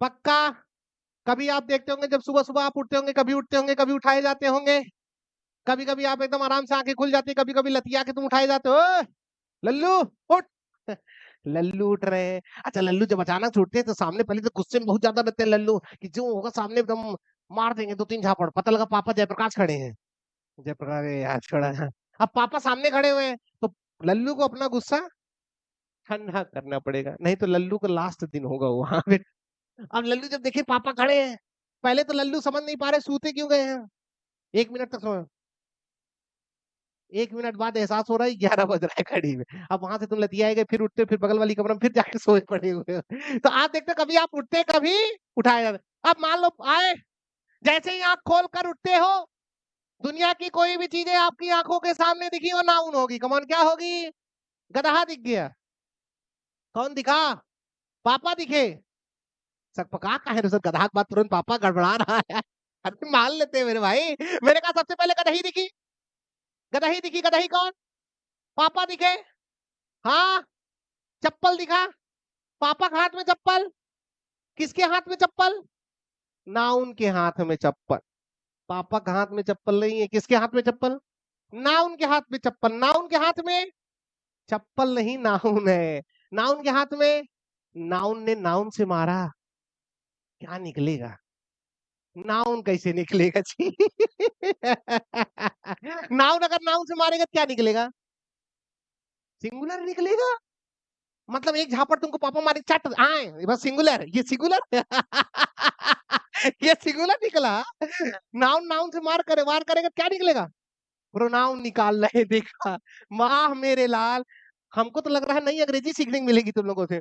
पक्का? कभी आप देखते होंगे जब सुबह-सुबह आप उठते होंगे, कभी उठाए जाते होंगे? कभी-कभी आप एकदम आराम से आंखें खुल जाती है, कभी-कभी लतिया के तुम उठाए जाते हो, "ओए! लल्लू उठ।" लल्लू उठ रहे हैं। अच्छा लल्लू जब अचानक से उठते हैं तो सामने पहले तो गुस्से में बहुत ज़्यादा रहते हैं लल्लू कि जो होगा सामने एकदम मार देंगे 2-3 झापड़। पता लगा पापा जयप्रकाश खड़े हैं। जयप्रकाश अरे यार छोड़ा है। अब पापा सामने खड़े हुए हैं तो लल्लू को अपना गुस्सा ठंडा करना पड़ेगा, नहीं तो लल्लू का लास्ट दिन होगा वहाँ पे। अब लल्लू जब देखे पापा खड़े हैं, पहले तो लल्लू समझ नहीं पा रहे सूते क्यों गए हैं? 1 मिनट तक सोए 1 मिनट बाद एहसास हो रहा है 11 बज रहा है घड़ी में। अब वहाँ से तुम लतियाए गए, फिर उठते हो, फिर बगल वाली कमरे में फिर जाके सोए पड़े हुए हो। तो आप देखते हो कभी आप उठते, कभी उठाए जाते। अब मान लो आए, जैसे ही आँख खोल कर उठते हो, दुनिया की कोई भी चीज़ें आपकी आँखों के सामने दिखी और नाउन होगी। कम ऑन क्या होगी? गधा दिख गया। कौन दिखा? पापा दिखे। सकपका काहे रे सर गधा के बाद तुरंत पापा गड़बड़ा रहा है। अरे मान लेते हैं मेरे भाई। मैंने कहा सबसे पहले गदही दिखी। गदही दिखी, गदही कौन? पापा दिखे। हाँ, चप्पल दिखा। पापा के हाथ में चप्पल। किसके हाथ में चप्पल? नाउन के हाथ में चप्पल। पापा के हाथ में चप्पल नहीं है, किसके हाथ में चप्पल? नाउन के हाथ में चप्पल। नाउन के हाथ में चप्पल नहीं, नाउन है। नाउन के हाथ में, नाउन ने नाउन से मारा, क्या निकलेगा? नाउन कैसे निकलेगा जी? नाउन अगर नाउन से मारेगा तो क्या निकलेगा? सिंगुलर निकलेगा? मतलब एक झापड़ तुमको पापा मारे चट आए बस सिंगुलर, ये सिंगुलर ये सिंगुलर निकला। नाउन नाउन से वार करेगा क्या निकलेगा? प्रोनाउन निकाल रहे देखा। वाह मेरे लाल, हमको तो लग रहा है नई अंग्रेजी सीखने को मिलेगी तुम लोगों से।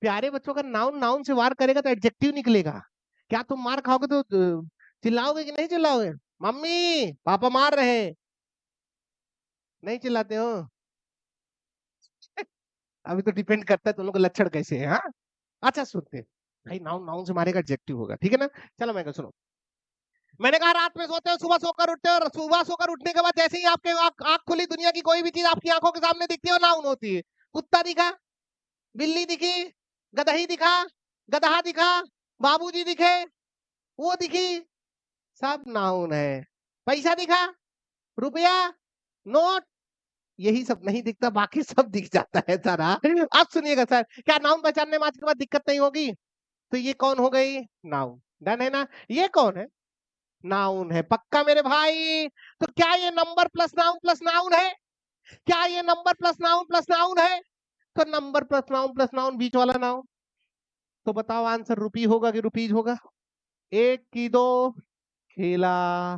प्यारे बच्चों का नाउन नाउन से वार करेगा तो एडजेक्टिव निकलेगा। क्या तुम मार खाओगे तो चिल्लाओगे कि नहीं चिल्लाओगे? मम्मी पापा मार रहे हैं। नहीं चिल्लाते हो? अभी तो डिपेंड करता है तुम लोग के लक्षण कैसे हैं, हाँ? अच्छा सुनते हैं। भाई नाउन नाउन से मारेगा एडजेक्टिव होगा, ठीक है ना? चलो मैं सुनो। मैंने कहा रात में सोते हो, सुबह सोकर उठते हो और सुबह सोकर उठने के बाद जैसे ही आपके आँख खुली दुनिया की कोई भी चीज आपकी आंखों के सामने दिखती है नाउन होती है। कुत्ता दिखा, बिल्ली दिखी, गदही दिखा, गदहा दिखा, बाबूजी दिखे, वो दिखी, सब नाउन है। पैसा दिखा, रुपया, नोट, यही सब नहीं दिखता, बाकी सब दिख जाता है सारा। अब सुनिएगा सर, क्या नाउन पहचानने में आज के बाद दिक्कत नहीं होगी? तो ये कौन हो गई? नाउन। डन है ना? ये कौन है? नाउन है। पक्का मेरे भाई? तो क्या ये नंबर प्लस नाउन है? क्या ये नंबर प्लस नाउन है? तो नंबर प्लस नाउन बीच वाला नाउन। तो बताओ आंसर रुपी होगा कि रुपीज होगा? 1 की 2 खेला।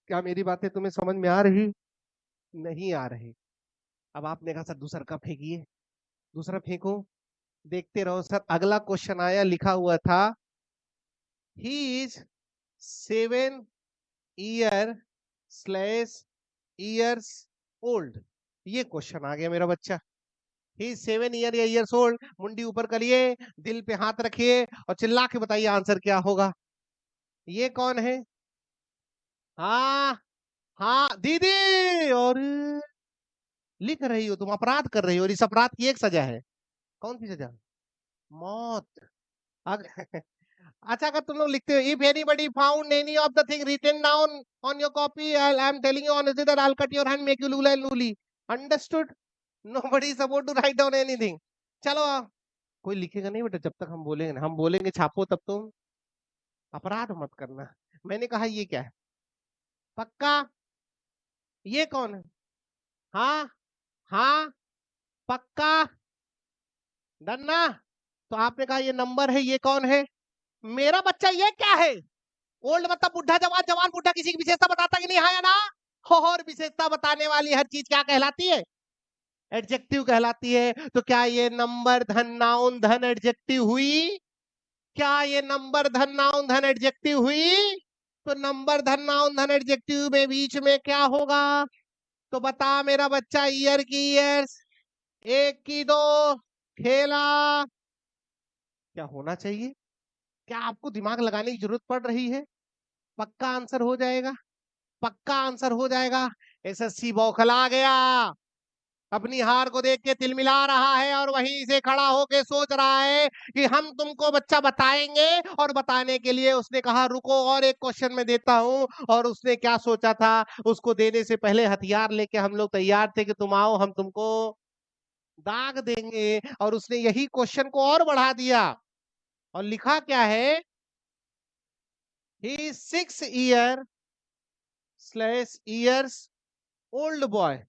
क्या मेरी बातें तुम्हें समझ में आ रही? नहीं आ रही। अब आपने कहा सर दूसरा का फेंकिए। दूसरा फेंको, देखते रहो सर। अगला क्वेश्चन आया, लिखा हुआ था he is 7 year slash years old. ये क्वेश्चन आ गया मेरा बच्चा। ही 7 ईयर या ईयर्स ओल्ड। मुंडी ऊपर करिए, दिल पे हाथ रखिए और चिल्ला के बताइए आंसर क्या होगा। ये कौन है? हाँ हाँ दीदी। और लिख रही हो तुम, अपराध कर रही हो और इस अपराध की एक सजा है। कौन सी सजा? मौत। अच्छा अगर तुम लोग लिखते हो if anybody found any of the thing written down on your copy I am telling you honestly that I will cut your hand make you लूला एंड लूली। Understood? Nobody is about to write down anything. चलो कोई लिखेगा नहीं बेटा जब तक हम बोलेंगे ना। हम बोलेंगे छापो तब तुम अपराध मत करना। मैंने कहा ये क्या है? पक्का? ये कौन है? हाँ हाँ पक्का? डन ना? तो आपने कहा ये नंबर है, ये कौन है? मेरा बच्चा ये क्या है? ओल्ड मतलब बुढ़ा, जवान जवान बुढ़ा, किसी की विशेषता बताता कि नहीं? हाँ या ना? और विशेषता बताने वाली हर चीज क्या कहलाती है? एडजेक्टिव कहलाती है। तो क्या ये नंबर धन नाउन धन एडजेक्टिव हुई? क्या ये नंबर धन नाउन धन एडजेक्टिव हुई? तो नंबर धन नाउन धन एडजेक्टिव में बीच में क्या होगा? तो बता मेरा बच्चा। ईयर की ईयर्स, 1 की 2 खेला। क्या होना चाहिए? क्या आपको दिमाग लगाने की जरूरत पड़ रही है? पक्का आंसर हो जाएगा, पक्का आंसर हो जाएगा। एसएससी बौखला गया, अपनी हार को देख के तिलमिला रहा है और वहीं से खड़ा होके सोच रहा है कि हम तुमको बच्चा बताएंगे। और बताने के लिए उसने कहा रुको और एक क्वेश्चन मैं देता हूं। और उसने क्या सोचा था, उसको देने से पहले हथियार लेके हम लोग तैयार थे कि तुम आओ हम तुमको दाग देंगे। और उसने यही क्वेश्चन को और बढ़ा दिया और लिखा क्या है, ही 6 years ओल्ड बॉय।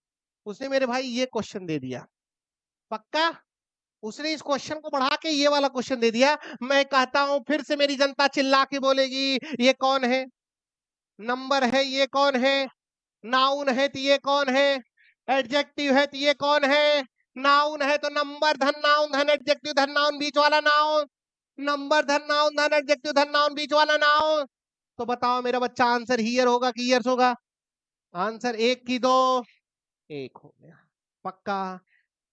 उसने मेरे भाई ये क्वेश्चन दे दिया, पक्का। उसने इस क्वेश्चन को बढ़ा के ये वाला क्वेश्चन दे दिया। मैं कहता हूं फिर से, मेरी जनता चिल्ला के बोलेगी, ये कौन है? नंबर है ये कौन है? नाउन है तो ये कौन है? एडजेक्टिव है तो ये कौन है? नाउन है तो नंबर धन नाउन धन एडजेक्टिव धन नाउन बीच वाला नाउन, नंबर धन नाउन धन एडजेक्टिव धन नाउन बीच वाला नाउन। तो बताओ मेरा बच्चा, आंसर हियर होगा कि ईयर्स होगा? आंसर एक की दो, एक हो गया, पक्का।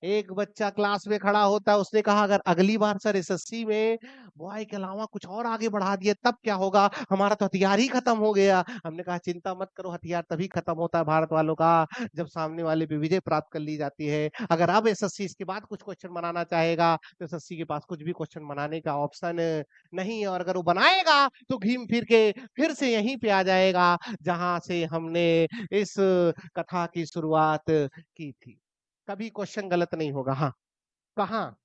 एक बच्चा क्लास में खड़ा होता है, उसने कहा अगर अगली बार सर एसएससी में बॉय के अलावा कुछ और आगे बढ़ा दिए तब क्या होगा, हमारा तो हथियार ही खत्म हो गया। हमने कहा चिंता मत करो, हथियार तभी खत्म होता है भारत वालों का जब सामने वाले पे विजय प्राप्त कर ली जाती है। अगर अब एसएससी इसके बाद कुछ क्वेश्चन बनाना चाहेगा तो एसएससी के पास कुछ भी क्वेश्चन बनाने का ऑप्शन नहीं है। और अगर वो बनाएगा तो घूम फिर के फिर से यहीं पे आ जाएगा जहां से हमने इस कथा की शुरुआत की थी। कभी क्वेश्चन गलत नहीं होगा। हाँ, कहाँ?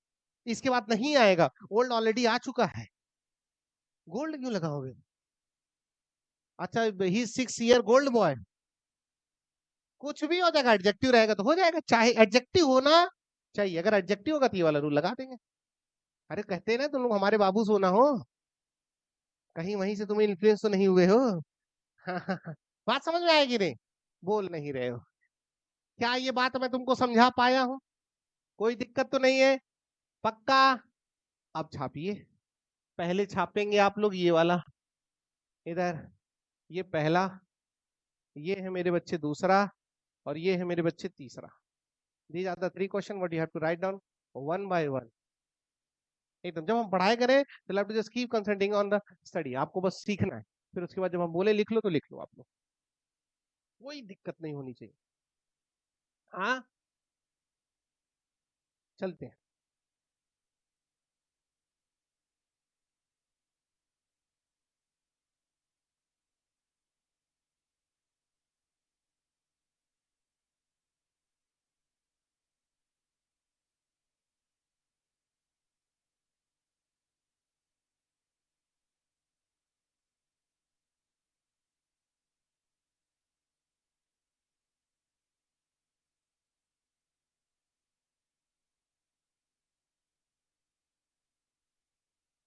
इसके बाद नहीं आएगा, ओल्ड ऑलरेडी आ चुका है। गोल्ड क्यों लगाओगे? अच्छा, ही 6 year गोल्ड बॉय, कुछ भी हो जाएगा, एडजेक्टिव रहेगा तो हो जाएगा, चाहे एडजेक्टिव होना चाहिए। अगर एडजेक्टिव होगा तो ये वाला रूल लगा देंगे। अरे कहते हैं ना तुम लोग हमारे बाबू सोना हो, कहीं वहीं से तुम्हें इन्फ्लुएंस तो नहीं हुए हो? बात समझ में आएगी नहीं? बोल नहीं रहे हो? क्या ये बात मैं तुमको समझा पाया हूँ? कोई दिक्कत तो नहीं है? पक्का? अब छापिए, पहले छापेंगे आप लोग ये वाला, इधर ये पहला, ये है मेरे बच्चे दूसरा, और ये है मेरे बच्चे तीसरा। These are the 3 question what you have to write down one by one. एकदम जब हम पढ़ाई करें तो have to just keep concentrating on the study, आपको बस सीखना है। फिर उसके बाद जब हम बोले लिख लो तो लिख लो आप लोग, कोई दिक्कत नहीं होनी चाहिए। हाँ, चलते हैं।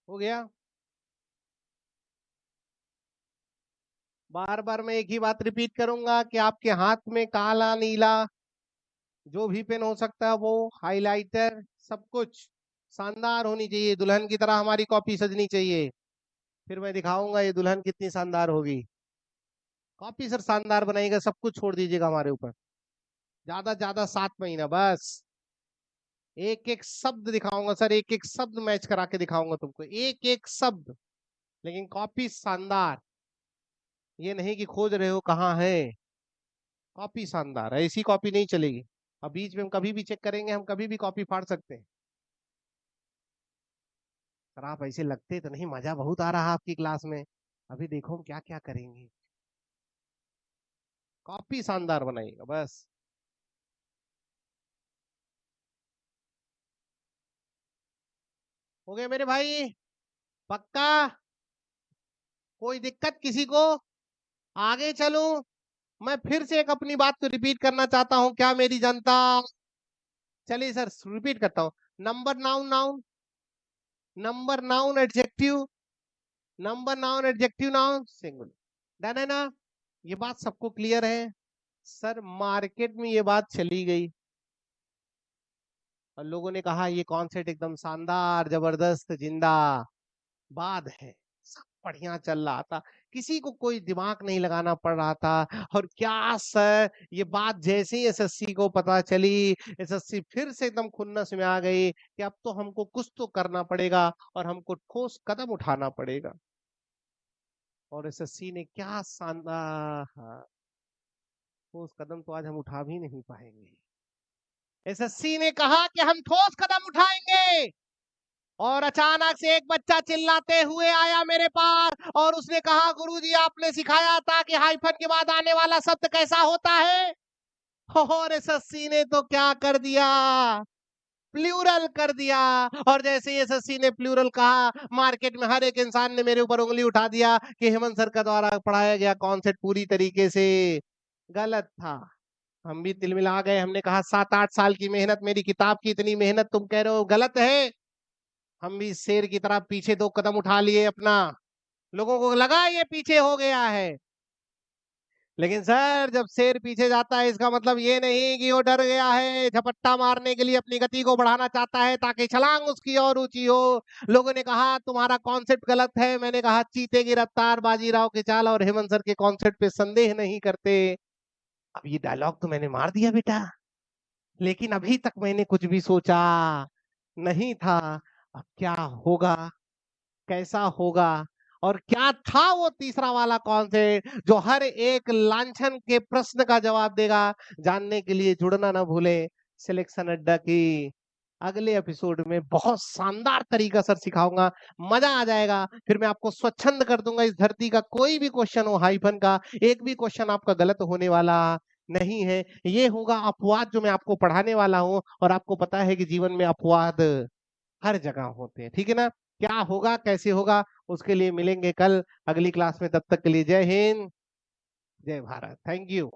हो गया? बार बार मैं एक ही बात रिपीट करूंगा कि आपके हाथ में काला नीला जो भी पेन हो सकता है, वो हाइलाइटर, सब कुछ शानदार होनी चाहिए, दुल्हन की तरह हमारी कॉपी सजनी चाहिए। फिर मैं दिखाऊंगा ये दुल्हन कितनी शानदार होगी। कॉपी सर शानदार बनाएगा, सब कुछ छोड़ दीजिएगा हमारे ऊपर। ज्यादा ज्यादा 7 महीना बस। एक एक शब्द दिखाऊंगा सर, एक एक शब्द मैच करा के दिखाऊंगा तुमको, एक एक शब्द। लेकिन कॉपी शानदार, ये नहीं कि खोज रहे हो कहाँ है। कॉपी शानदार है, ऐसी कॉपी नहीं चलेगी। अब बीच में हम कभी भी चेक करेंगे, हम कभी भी कॉपी फाड़ सकते हैं। सर आप ऐसे लगते तो नहीं, मजा बहुत आ रहा आपकी क्लास में। अभी देखो हम क्या क्या करेंगे। कॉपी शानदार बनाइएगा बस। हो गया मेरे भाई? पक्का? कोई दिक्कत किसी को? आगे चलूं? मैं फिर से एक अपनी बात को रिपीट करना चाहता हूं, क्या मेरी जनता? चलिए सर रिपीट करता हूं। Number noun noun, number noun adjective, number noun adjective noun singular. Done है ना? ये बात सबको क्लियर है? सर मार्केट में ये बात चली गई और लोगों ने कहा ये कॉन्सेप्ट एकदम शानदार जबरदस्त जिंदाबाद है, सब बढ़िया चल रहा था, किसी को कोई दिमाग नहीं लगाना पड़ रहा था। और क्या सर, ये बात जैसे ही एसएससी को पता चली, एसएससी फिर से एकदम खुन्नस में आ गई कि अब तो हमको कुछ तो करना पड़ेगा और हमको ठोस कदम उठाना पड़ेगा। और एसएससी ने क्या शानदार, हाँ, ठोस कदम तो आज हम उठा भी नहीं पाएंगे। एसएससी ने कहा कि हम ठोस कदम उठाएंगे, और अचानक से एक बच्चा चिल्लाते हुए आया मेरे पास और उसने कहा, गुरुजी आपने सिखाया था कि हाइफन के बाद आने वाला शब्द कैसा होता है। और एसएससी ने तो क्या कर दिया, प्लूरल कर दिया। और जैसे ही एसएससी ने प्लूरल कहा, मार्केट में हर एक इंसान ने मेरे ऊपर उंगली उठा दिया कि हेमंत सर का द्वारा पढ़ाया गया कॉन्सेप्ट पूरी तरीके से गलत था। हम भी तिलमिला गए, हमने कहा 7-8 साल की मेहनत, मेरी किताब की इतनी मेहनत तुम कह रहे हो गलत है। हम भी शेर की तरह पीछे 2 कदम उठा लिए अपना, लोगों को लगा ये पीछे हो गया है। लेकिन सर जब शेर पीछे जाता है इसका मतलब ये नहीं कि वो डर गया है, झपट्टा मारने के लिए अपनी गति को बढ़ाना चाहता है ताकि छलांग उसकी और ऊंची हो। लोगों ने कहा तुम्हारा कॉन्सेप्ट गलत है, मैंने कहा चीते की रफ्तार, बाजीराव की चाल और हेमंत सर के कॉन्सेप्ट पे संदेह नहीं करते। अब ये डायलॉग तो मैंने मार दिया बेटा, लेकिन अभी तक मैंने कुछ भी सोचा नहीं था। अब क्या होगा, कैसा होगा, और क्या था वो तीसरा वाला कॉन्सेप्ट जो हर एक लांछन के प्रश्न का जवाब देगा। जानने के लिए जुड़ना ना भूले सिलेक्शन अड्डा की अगले एपिसोड में। बहुत शानदार तरीका सर सिखाऊंगा, मजा आ जाएगा। फिर मैं आपको स्वच्छंद कर दूंगा, इस धरती का कोई भी क्वेश्चन हो हाइफन का, एक भी क्वेश्चन आपका गलत होने वाला नहीं है। ये होगा अपवाद जो मैं आपको पढ़ाने वाला हूँ, और आपको पता है कि जीवन में अपवाद हर जगह होते हैं, ठीक है ना। क्या होगा कैसे होगा उसके लिए मिलेंगे कल अगली क्लास में, तब तक के लिए जय हिंद, जय भारत, थैंक यू।